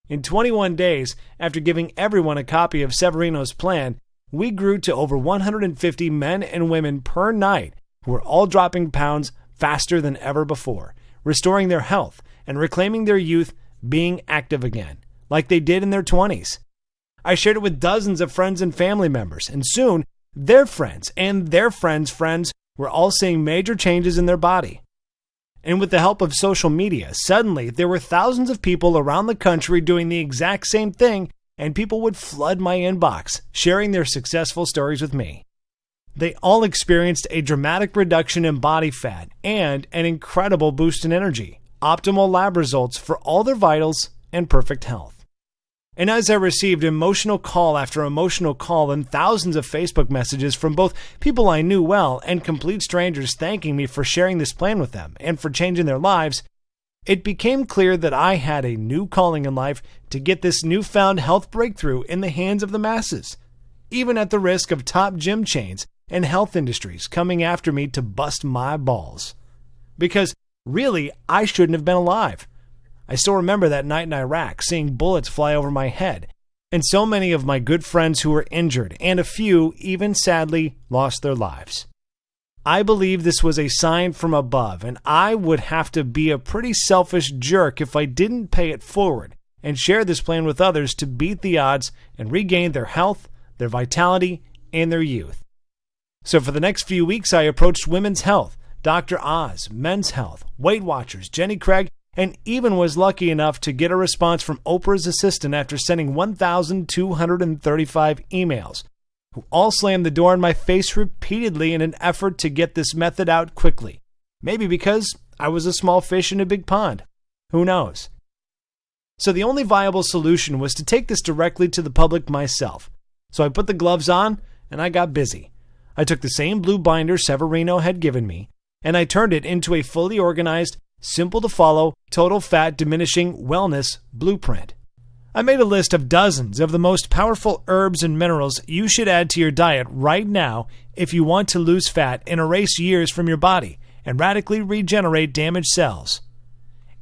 In 21 days, after giving everyone a copy of Severino's plan, we grew to over 150 men and women per night who were all dropping pounds faster than ever before, restoring their health and reclaiming their youth, being active again, like they did in their 20s. I shared it with dozens of friends and family members, and soon their friends and their friends' friends were all seeing major changes in their body. And with the help of social media, suddenly there were thousands of people around the country doing the exact same thing, and people would flood my inbox, sharing their successful stories with me. They all experienced a dramatic reduction in body fat and an incredible boost in energy, optimal lab results for all their vitals, and perfect health. And as I received emotional call after emotional call and thousands of Facebook messages from both people I knew well and complete strangers thanking me for sharing this plan with them and for changing their lives, it became clear that I had a new calling in life to get this newfound health breakthrough in the hands of the masses, even at the risk of top gym chains and health industries coming after me to bust my balls. Because really, I shouldn't have been alive. I still remember that night in Iraq, seeing bullets fly over my head, and so many of my good friends who were injured, and a few, even sadly, lost their lives. I believe this was a sign from above, and I would have to be a pretty selfish jerk if I didn't pay it forward and share this plan with others to beat the odds and regain their health, their vitality, and their youth. So for the next few weeks, I approached Women's Health, Dr. Oz, Men's Health, Weight Watchers, Jenny Craig, and even was lucky enough to get a response from Oprah's assistant after sending 1,235 emails, who all slammed the door in my face repeatedly in an effort to get this method out quickly. Maybe because I was a small fish in a big pond. Who knows? So the only viable solution was to take this directly to the public myself. So I put the gloves on and I got busy. I took the same blue binder Severino had given me and I turned it into a fully organized, simple to follow, total fat diminishing wellness blueprint. I made a list of dozens of the most powerful herbs and minerals you should add to your diet right now if you want to lose fat and erase years from your body and radically regenerate damaged cells.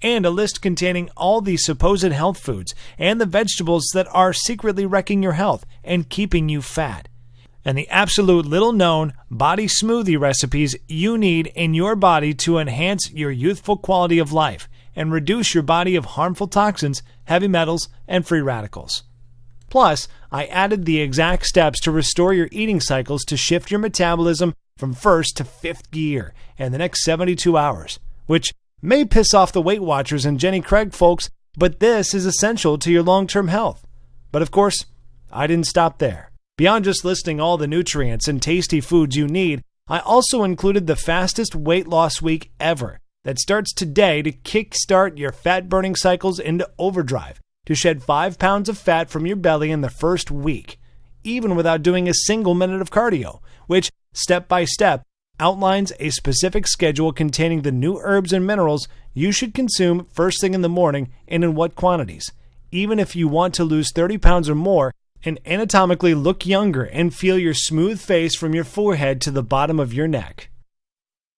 And a list containing all the supposed health foods and the vegetables that are secretly wrecking your health and keeping you fat. And the absolute little-known body smoothie recipes you need in your body to enhance your youthful quality of life and reduce your body of harmful toxins, heavy metals, and free radicals. Plus, I added the exact steps to restore your eating cycles to shift your metabolism from first to fifth gear in the next 72 hours, which may piss off the Weight Watchers and Jenny Craig folks, but this is essential to your long-term health. But of course, I didn't stop there. Beyond just listing all the nutrients and tasty foods you need, I also included the fastest weight loss week ever that starts today to kickstart your fat-burning cycles into overdrive, to shed 5 pounds of fat from your belly in the first week, even without doing a single minute of cardio, which, step by step, outlines a specific schedule containing the new herbs and minerals you should consume first thing in the morning and in what quantities, even if you want to lose 30 pounds or more and anatomically look younger and feel your smooth face from your forehead to the bottom of your neck.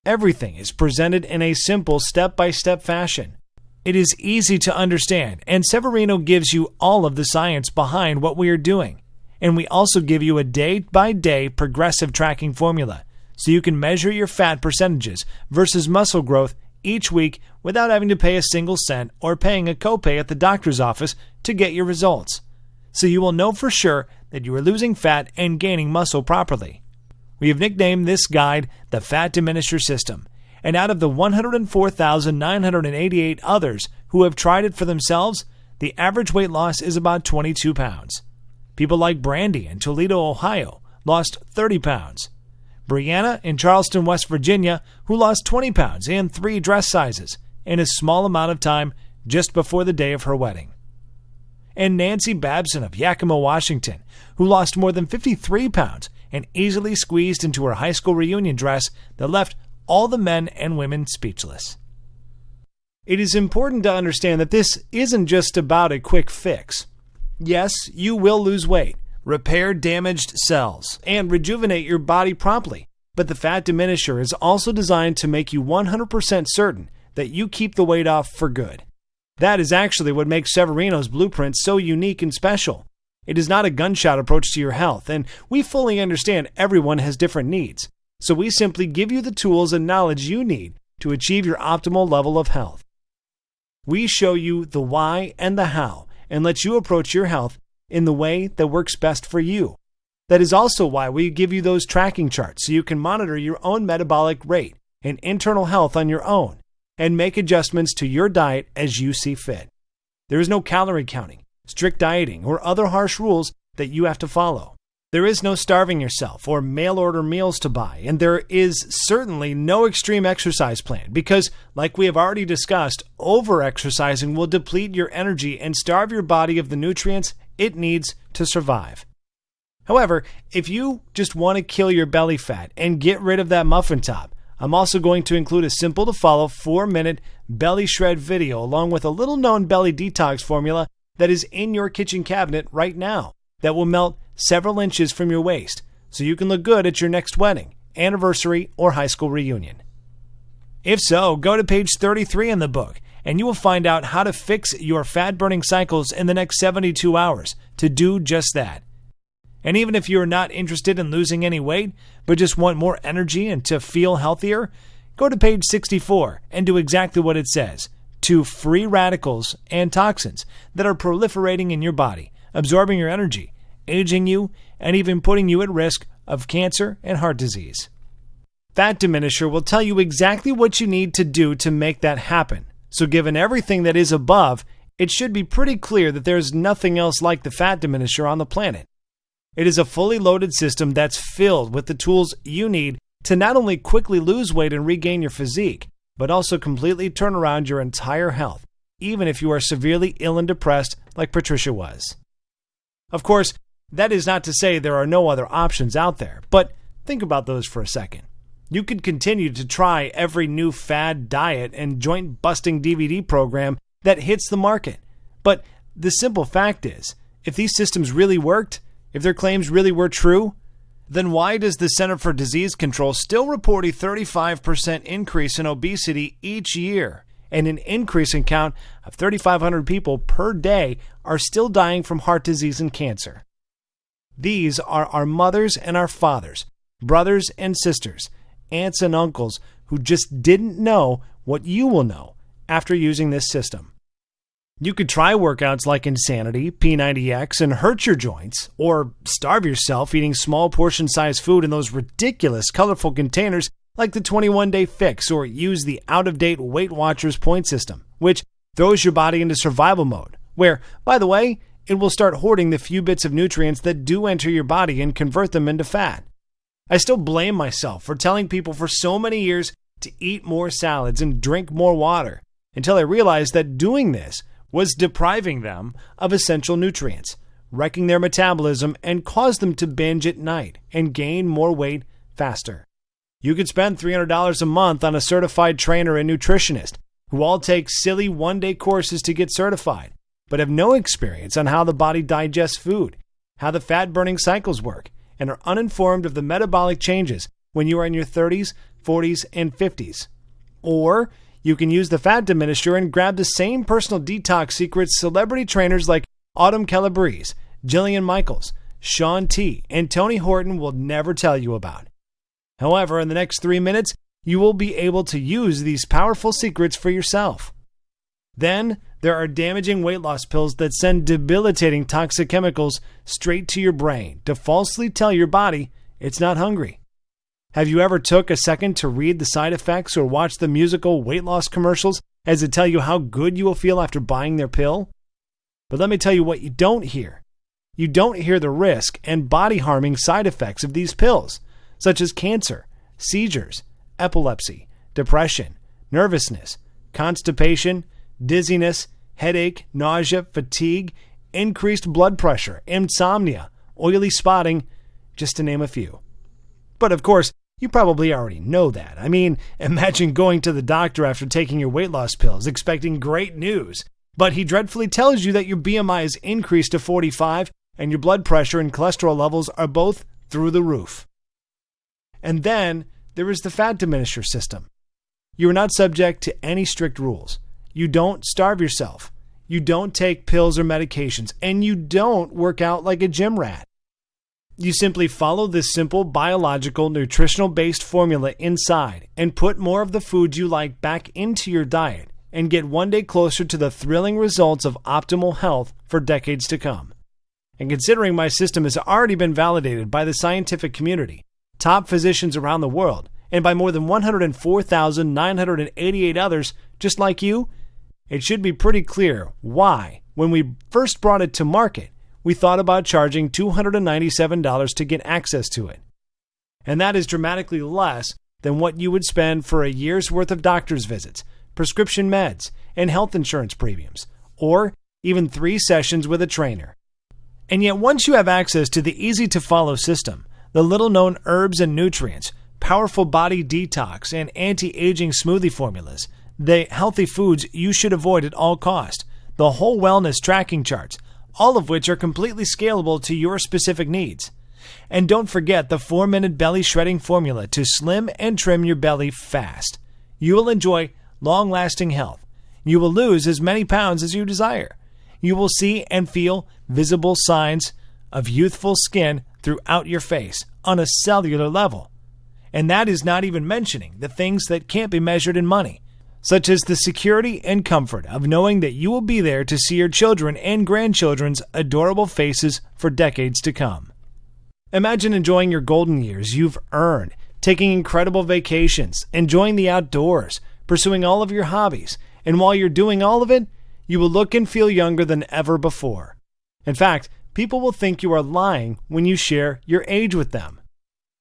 Everything is presented in a simple step-by-step fashion. It is easy to understand, and Severino gives you all of the science behind what we are doing. And we also give you a day-by-day progressive tracking formula, so you can measure your fat percentages versus muscle growth each week without having to pay a single cent or paying a copay at the doctor's office to get your results. So you will know for sure that you are losing fat and gaining muscle properly. We have nicknamed this guide the Fat Diminisher System, and out of the 104,988 others who have tried it for themselves, the average weight loss is about 22 pounds. People like Brandy in Toledo, Ohio, lost 30 pounds. Brianna in Charleston, West Virginia, who lost 20 pounds and 3 dress sizes in a small amount of time just before the day of her wedding. And Nancy Babson of Yakima, Washington, who lost more than 53 pounds and easily squeezed into her high school reunion dress that left all the men and women speechless. It is important to understand that this isn't just about a quick fix. Yes, you will lose weight, repair damaged cells, and rejuvenate your body promptly, but the Fat Diminisher is also designed to make you 100% certain that you keep the weight off for good. That is actually what makes Severino's blueprint so unique and special. It is not a gunshot approach to your health, and we fully understand everyone has different needs. So we simply give you the tools and knowledge you need to achieve your optimal level of health. We show you the why and the how, and let you approach your health in the way that works best for you. That is also why we give you those tracking charts so you can monitor your own metabolic rate and internal health on your own, and make adjustments to your diet as you see fit. There is no calorie counting, strict dieting, or other harsh rules that you have to follow. There is no starving yourself or mail-order meals to buy, and there is certainly no extreme exercise plan because, like we have already discussed, over-exercising will deplete your energy and starve your body of the nutrients it needs to survive. However, if you just want to kill your belly fat and get rid of that muffin top, I'm also going to include a simple-to-follow 4-minute belly shred video along with a little-known belly detox formula that is in your kitchen cabinet right now that will melt several inches from your waist so you can look good at your next wedding, anniversary, or high school reunion. If so, go to page 33 in the book and you will find out how to fix your fat-burning cycles in the next 72 hours to do just that. And even if you're not interested in losing any weight, but just want more energy and to feel healthier, go to page 64 and do exactly what it says, to free radicals and toxins that are proliferating in your body, absorbing your energy, aging you, and even putting you at risk of cancer and heart disease. Fat Diminisher will tell you exactly what you need to do to make that happen. So given everything that is above, it should be pretty clear that there's nothing else like the Fat Diminisher on the planet. It is a fully loaded system that's filled with the tools you need to not only quickly lose weight and regain your physique, but also completely turn around your entire health, even if you are severely ill and depressed like Patricia was. Of course, that is not to say there are no other options out there, but think about those for a second. You could continue to try every new fad diet and joint-busting DVD program that hits the market. But the simple fact is, if these systems really worked, if their claims really were true, then why does the Center for Disease Control still report a 35% increase in obesity each year and an increasing count of 3,500 people per day are still dying from heart disease and cancer? These are our mothers and our fathers, brothers and sisters, aunts and uncles who just didn't know what you will know after using this system. You could try workouts like Insanity, P90X, and hurt your joints, or starve yourself eating small portion-sized food in those ridiculous, colorful containers like the 21-Day Fix, or use the out-of-date Weight Watchers point system, which throws your body into survival mode, where, by the way, it will start hoarding the few bits of nutrients that do enter your body and convert them into fat. I still blame myself for telling people for so many years to eat more salads and drink more water, until I realized that doing this was depriving them of essential nutrients, wrecking their metabolism, and caused them to binge at night and gain more weight faster. You could spend $300 a month on a certified trainer and nutritionist who all take silly one-day courses to get certified, but have no experience on how the body digests food, how the fat-burning cycles work, and are uninformed of the metabolic changes when you are in your 30s, 40s, and 50s. Or you can use the Fat Diminisher and grab the same personal detox secrets celebrity trainers like Autumn Calabrese, Jillian Michaels, Shaun T, and Tony Horton will never tell you about. However, in the next 3 minutes, you will be able to use these powerful secrets for yourself. Then, there are damaging weight loss pills that send debilitating toxic chemicals straight to your brain to falsely tell your body it's not hungry. Have you ever took a second to read the side effects or watch the musical weight loss commercials as they tell you how good you will feel after buying their pill? But let me tell you what you don't hear. You don't hear the risk and body-harming side effects of these pills, such as cancer, seizures, epilepsy, depression, nervousness, constipation, dizziness, headache, nausea, fatigue, increased blood pressure, insomnia, oily spotting, just to name a few. But of course, you probably already know that. I mean, imagine going to the doctor after taking your weight loss pills, expecting great news, but he dreadfully tells you that your BMI is increased to 45 and your blood pressure and cholesterol levels are both through the roof. And then there is the Fat Diminisher system. You are not subject to any strict rules. You don't starve yourself. You don't take pills or medications, and you don't work out like a gym rat. You simply follow this simple biological nutritional-based formula inside and put more of the foods you like back into your diet and get one day closer to the thrilling results of optimal health for decades to come. And considering my system has already been validated by the scientific community, top physicians around the world, and by more than 104,988 others just like you, it should be pretty clear why, when we first brought it to market, we thought about charging $297 to get access to it. And that is dramatically less than what you would spend for a year's worth of doctor's visits, prescription meds, and health insurance premiums, or even 3 sessions with a trainer. And yet once you have access to the easy-to-follow system, the little-known herbs and nutrients, powerful body detox, and anti-aging smoothie formulas, the healthy foods you should avoid at all cost, the whole wellness tracking charts, all of which are completely scalable to your specific needs. And don't forget the 4-minute belly shredding formula to slim and trim your belly fast. You will enjoy long-lasting health. You will lose as many pounds as you desire. You will see and feel visible signs of youthful skin throughout your face on a cellular level. And that is not even mentioning the things that can't be measured in money, such as the security and comfort of knowing that you will be there to see your children and grandchildren's adorable faces for decades to come. Imagine enjoying your golden years you've earned, taking incredible vacations, enjoying the outdoors, pursuing all of your hobbies, and while you're doing all of it, you will look and feel younger than ever before. In fact, people will think you are lying when you share your age with them.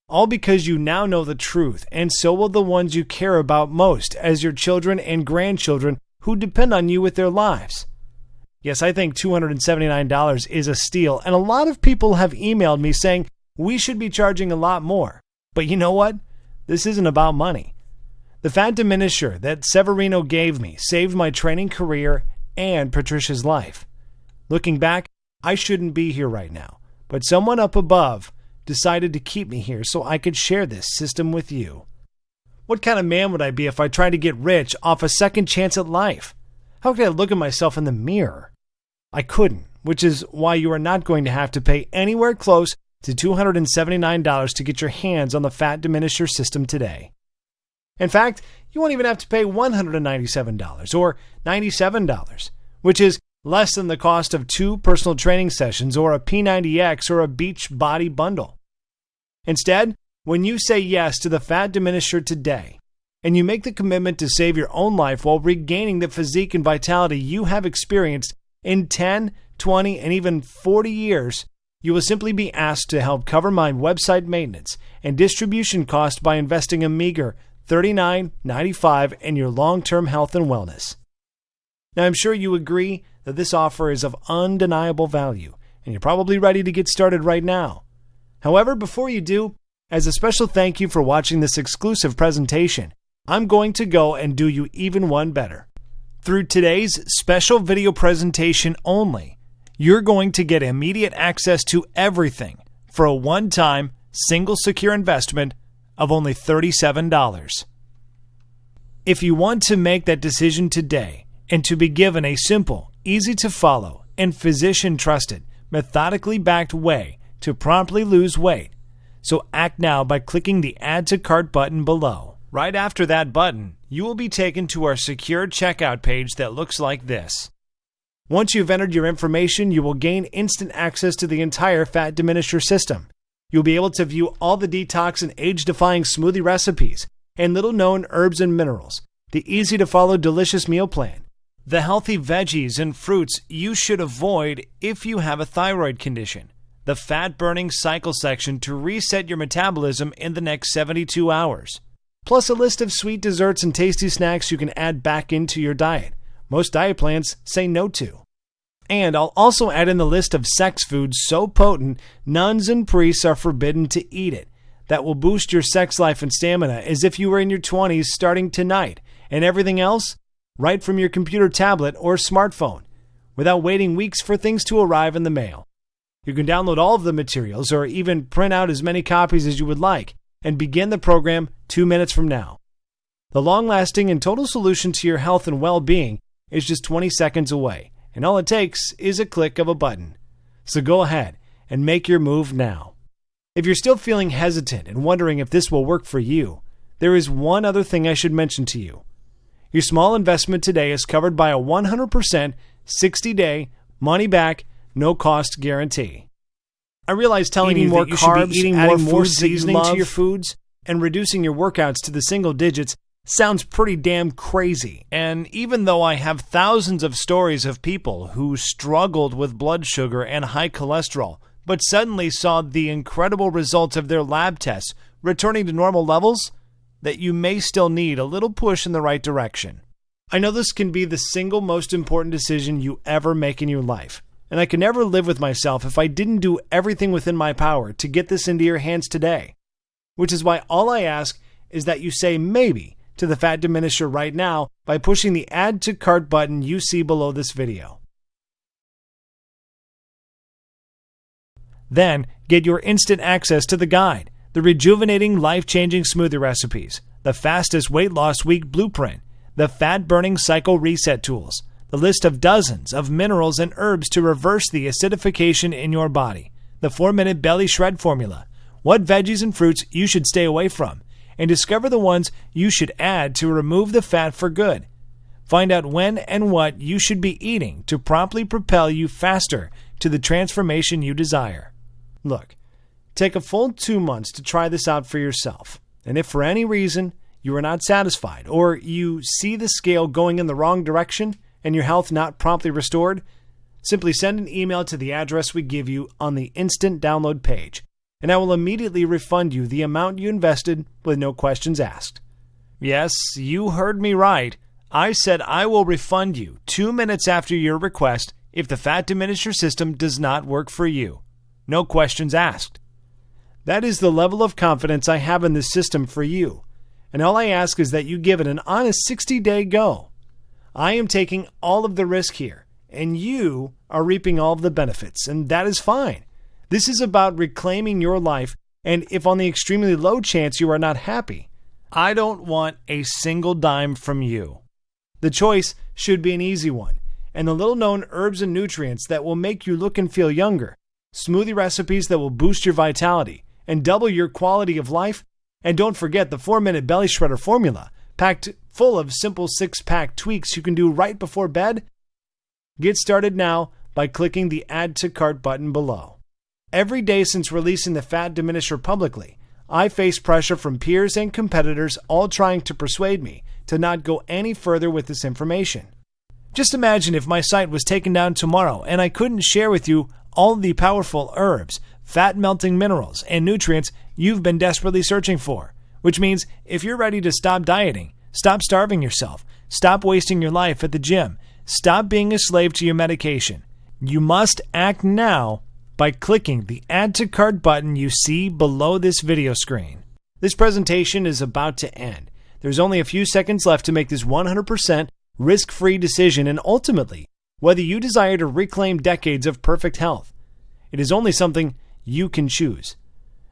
All because you now know the truth, and so will the ones you care about most, as your children and grandchildren who depend on you with their lives. Yes, I think $279 is a steal, and a lot of people have emailed me saying we should be charging a lot more. But you know what? This isn't about money. The Fat Diminisher that Severino gave me saved my training career and Patricia's life. Looking back, I shouldn't be here right now, but someone up above decided to keep me here so I could share this system with you. What kind of man would I be if I tried to get rich off a second chance at life? How could I look at myself in the mirror? I couldn't, which is why you are not going to have to pay anywhere close to $279 to get your hands on the Fat Diminisher system today. In fact, you won't even have to pay $197 or $97, which is less than the cost of 2 personal training sessions or a P90X or a Beach Body bundle. Instead, when you say yes to the Fat Diminisher today, and you make the commitment to save your own life while regaining the physique and vitality you have experienced in 10, 20, and even 40 years, you will simply be asked to help cover my website maintenance and distribution costs by investing a meager $39.95 in your long-term health and wellness. Now, I'm sure you agree that this offer is of undeniable value, and you're probably ready to get started right now. However, before you do, as a special thank you for watching this exclusive presentation, I'm going to go and do you even one better. Through today's special video presentation only, you're going to get immediate access to everything for a one-time, single secure investment of only $37. If you want to make that decision today and to be given a simple, easy-to-follow, and physician-trusted, methodically backed way to promptly lose weight, so act now by clicking the Add to Cart button below. Right after that button, you will be taken to our secure checkout page that looks like this. Once you've entered your information, you will gain instant access to the entire Fat Diminisher system. You'll be able to view all the detox and age-defying smoothie recipes and little-known herbs and minerals, the easy-to-follow delicious meal plan, the healthy veggies and fruits you should avoid if you have a thyroid condition, the fat-burning cycle section to reset your metabolism in the next 72 hours, plus a list of sweet desserts and tasty snacks you can add back into your diet. Most diet plans say no to. And I'll also add in the list of sex foods so potent nuns and priests are forbidden to eat it. That will boost your sex life and stamina as if you were in your 20s starting tonight, and everything else right from your computer tablet or smartphone, without waiting weeks for things to arrive in the mail. You can download all of the materials or even print out as many copies as you would like and begin the program 2 minutes from now. The long-lasting and total solution to your health and well-being is just 20 seconds away, and all it takes is a click of a button. So go ahead and make your move now. If you're still feeling hesitant and wondering if this will work for you, there is one other thing I should mention to you. Your small investment today is covered by a 100% 60-day money-back, no-cost guarantee. I realize telling you that you should be eating more food seasoning to your foods and reducing your workouts to the single digits sounds pretty damn crazy. And even though I have thousands of stories of people who struggled with blood sugar and high cholesterol, but suddenly saw the incredible results of their lab tests returning to normal levels, that you may still need a little push in the right direction. I know this can be the single most important decision you ever make in your life, and I could never live with myself if I didn't do everything within my power to get this into your hands today. Which is why all I ask is that you say maybe to the Fat Diminisher right now by pushing the Add to Cart button you see below this video. Then, get your instant access to the guide, the rejuvenating, life-changing smoothie recipes, the fastest weight loss week blueprint, the fat-burning cycle reset tools, the list of dozens of minerals and herbs to reverse the acidification in your body, the 4-minute belly shred formula, what veggies and fruits you should stay away from, and discover the ones you should add to remove the fat for good. Find out when and what you should be eating to promptly propel you faster to the transformation you desire. Look, take a full 2 months to try this out for yourself, and if for any reason you are not satisfied or you see the scale going in the wrong direction and your health not promptly restored, Simply send an email to the address we give you on the instant download page, and I will immediately refund you the amount you invested with no questions asked. Yes, you heard me right. I said I will refund you 2 minutes after your request if the Fat Diminisher system does not work for you. No questions asked. That is the level of confidence I have in this system for you, and all I ask is that you give it an honest 60-day go. I am taking all of the risk here, and you are reaping all of the benefits, and that is fine. This is about reclaiming your life, and if on the extremely low chance you are not happy, I don't want a single dime from you. The choice should be an easy one, and the little-known herbs and nutrients that will make you look and feel younger, smoothie recipes that will boost your vitality and double your quality of life, and don't forget the 4-minute belly shredder formula, packed full of simple 6-pack tweaks you can do right before bed. Get started now by clicking the Add to Cart button below. Every day since releasing the Fat Diminisher publicly, I face pressure from peers and competitors all trying to persuade me to not go any further with this information. Just imagine if my site was taken down tomorrow and I couldn't share with you all the powerful herbs, fat-melting minerals, and nutrients you've been desperately searching for. Which means if you're ready to stop dieting, stop starving yourself, stop wasting your life at the gym, stop being a slave to your medication, you must act now by clicking the Add to Cart button you see below this video screen. This presentation is about to end. There's only a few seconds left to make this 100% risk-free decision, and ultimately, whether you desire to reclaim decades of perfect health. It is only something you can choose.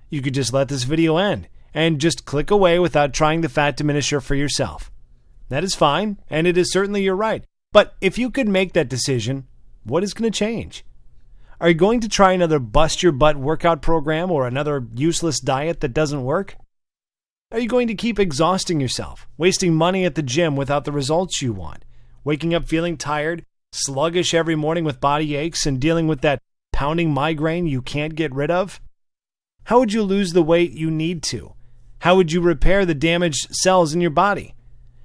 You could just let this video end and just click away without trying the Fat Diminisher for yourself. That is fine, and it is certainly your right. But if you could make that decision, what is going to change? Are you going to try another bust-your-butt workout program or another useless diet that doesn't work? Are you going to keep exhausting yourself, wasting money at the gym without the results you want, waking up feeling tired, sluggish every morning with body aches, and dealing with that pounding migraine you can't get rid of? How would you lose the weight you need to? How would you repair the damaged cells in your body?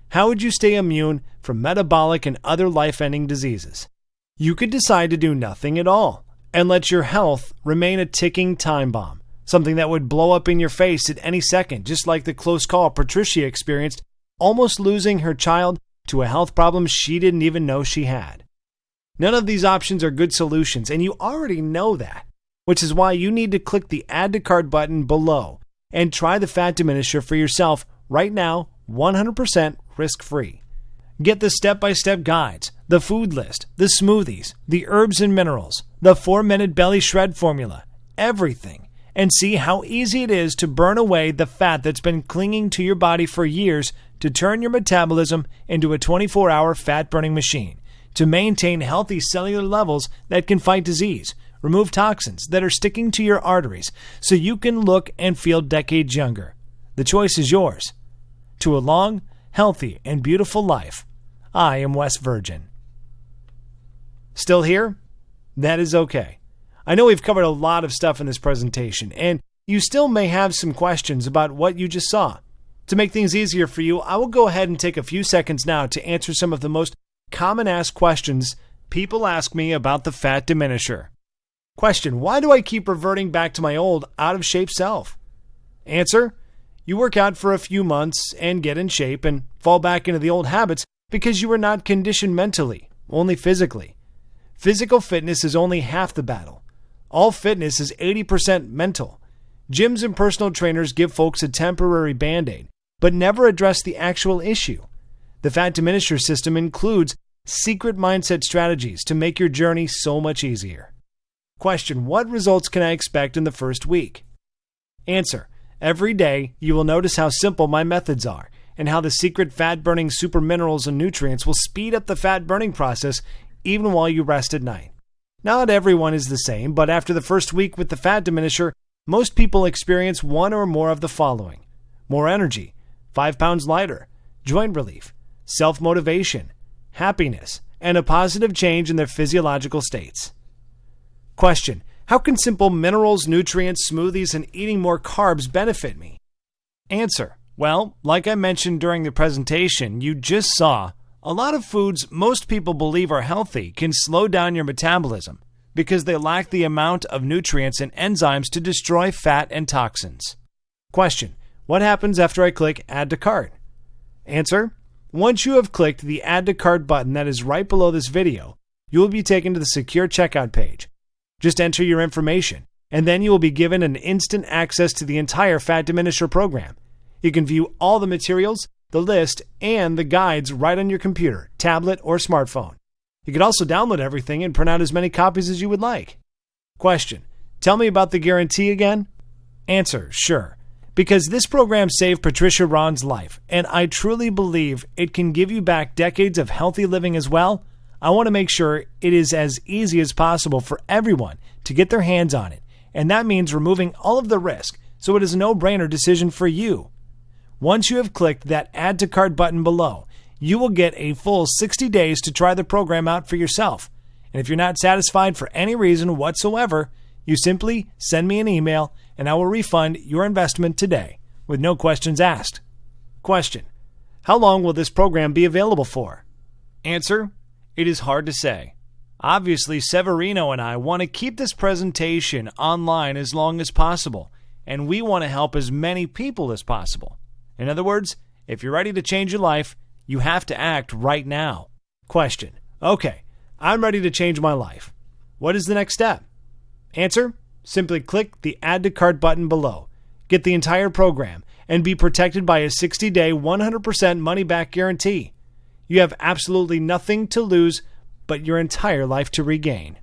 How would you stay immune from metabolic and other life-ending diseases? You could decide to do nothing at all and let your health remain a ticking time bomb, something that would blow up in your face at any second, just like the close call Patricia experienced, almost losing her child to a health problem she didn't even know she had. None of these options are good solutions, and you already know that, which is why you need to click the Add to Cart button below and try the Fat Diminisher for yourself right now, 100% risk-free. Get the step-by-step guides, the food list, the smoothies, the herbs and minerals, the 4-minute belly shred formula, everything, and see how easy it is to burn away the fat that's been clinging to your body for years to turn your metabolism into a 24-hour fat-burning machine, to maintain healthy cellular levels that can fight disease, remove toxins that are sticking to your arteries so you can look and feel decades younger. The choice is yours. To a long, healthy, and beautiful life, I am Wes Virgin. Still here? That is okay. I know we've covered a lot of stuff in this presentation, and you still may have some questions about what you just saw. To make things easier for you, I will go ahead and take a few seconds now to answer some of the most common asked questions people ask me about the Fat Diminisher. Question: why do I keep reverting back to my old, out-of-shape self? Answer: you work out for a few months and get in shape and fall back into the old habits because you are not conditioned mentally, only physically. Physical fitness is only half the battle. All fitness is 80% mental. Gyms and personal trainers give folks a temporary band-aid, but never address the actual issue. The Fat Diminisher system includes secret mindset strategies to make your journey so much easier. Question: what results can I expect in the first week? Answer: every day you will notice how simple my methods are and how the secret fat-burning super minerals and nutrients will speed up the fat-burning process even while you rest at night. Not everyone is the same, but after the first week with the Fat Diminisher, most people experience one or more of the following: more energy, 5 pounds lighter, joint relief, self-motivation, happiness, and a positive change in their physiological states. Question: how can simple minerals, nutrients, smoothies, and eating more carbs benefit me? Answer: well, like I mentioned during the presentation you just saw, A lot of foods most people believe are healthy can slow down your metabolism because they lack the amount of nutrients and enzymes to destroy fat and toxins. Question: what happens after I click Add to Cart? Answer: once you have clicked the Add to Cart button that is right below this video, you will be taken to the secure checkout page. Just enter your information, and then you will be given an instant access to the entire Fat Diminisher program. You can view all the materials, the list, and the guides right on your computer, tablet, or smartphone. You can also download everything and print out as many copies as you would like. Question: tell me about the guarantee again? Answer: sure. Because this program saved Patricia Ron's life, and I truly believe it can give you back decades of healthy living as well, I want to make sure it is as easy as possible for everyone to get their hands on it, and that means removing all of the risk, so it is a no-brainer decision for you. Once you have clicked that Add to Cart button below, you will get a full 60 days to try the program out for yourself. And if you're not satisfied for any reason whatsoever, you simply send me an email and I will refund your investment today with no questions asked. Question: how long will this program be available for? Answer: it is hard to say. Obviously, Severino and I want to keep this presentation online as long as possible, and we want to help as many people as possible. In other words, if you're ready to change your life, you have to act right now. Question: okay, I'm ready to change my life. What is the next step? Answer: simply click the Add to Cart button below. Get the entire program and be protected by a 60-day, 100% money-back guarantee. You have absolutely nothing to lose but your entire life to regain.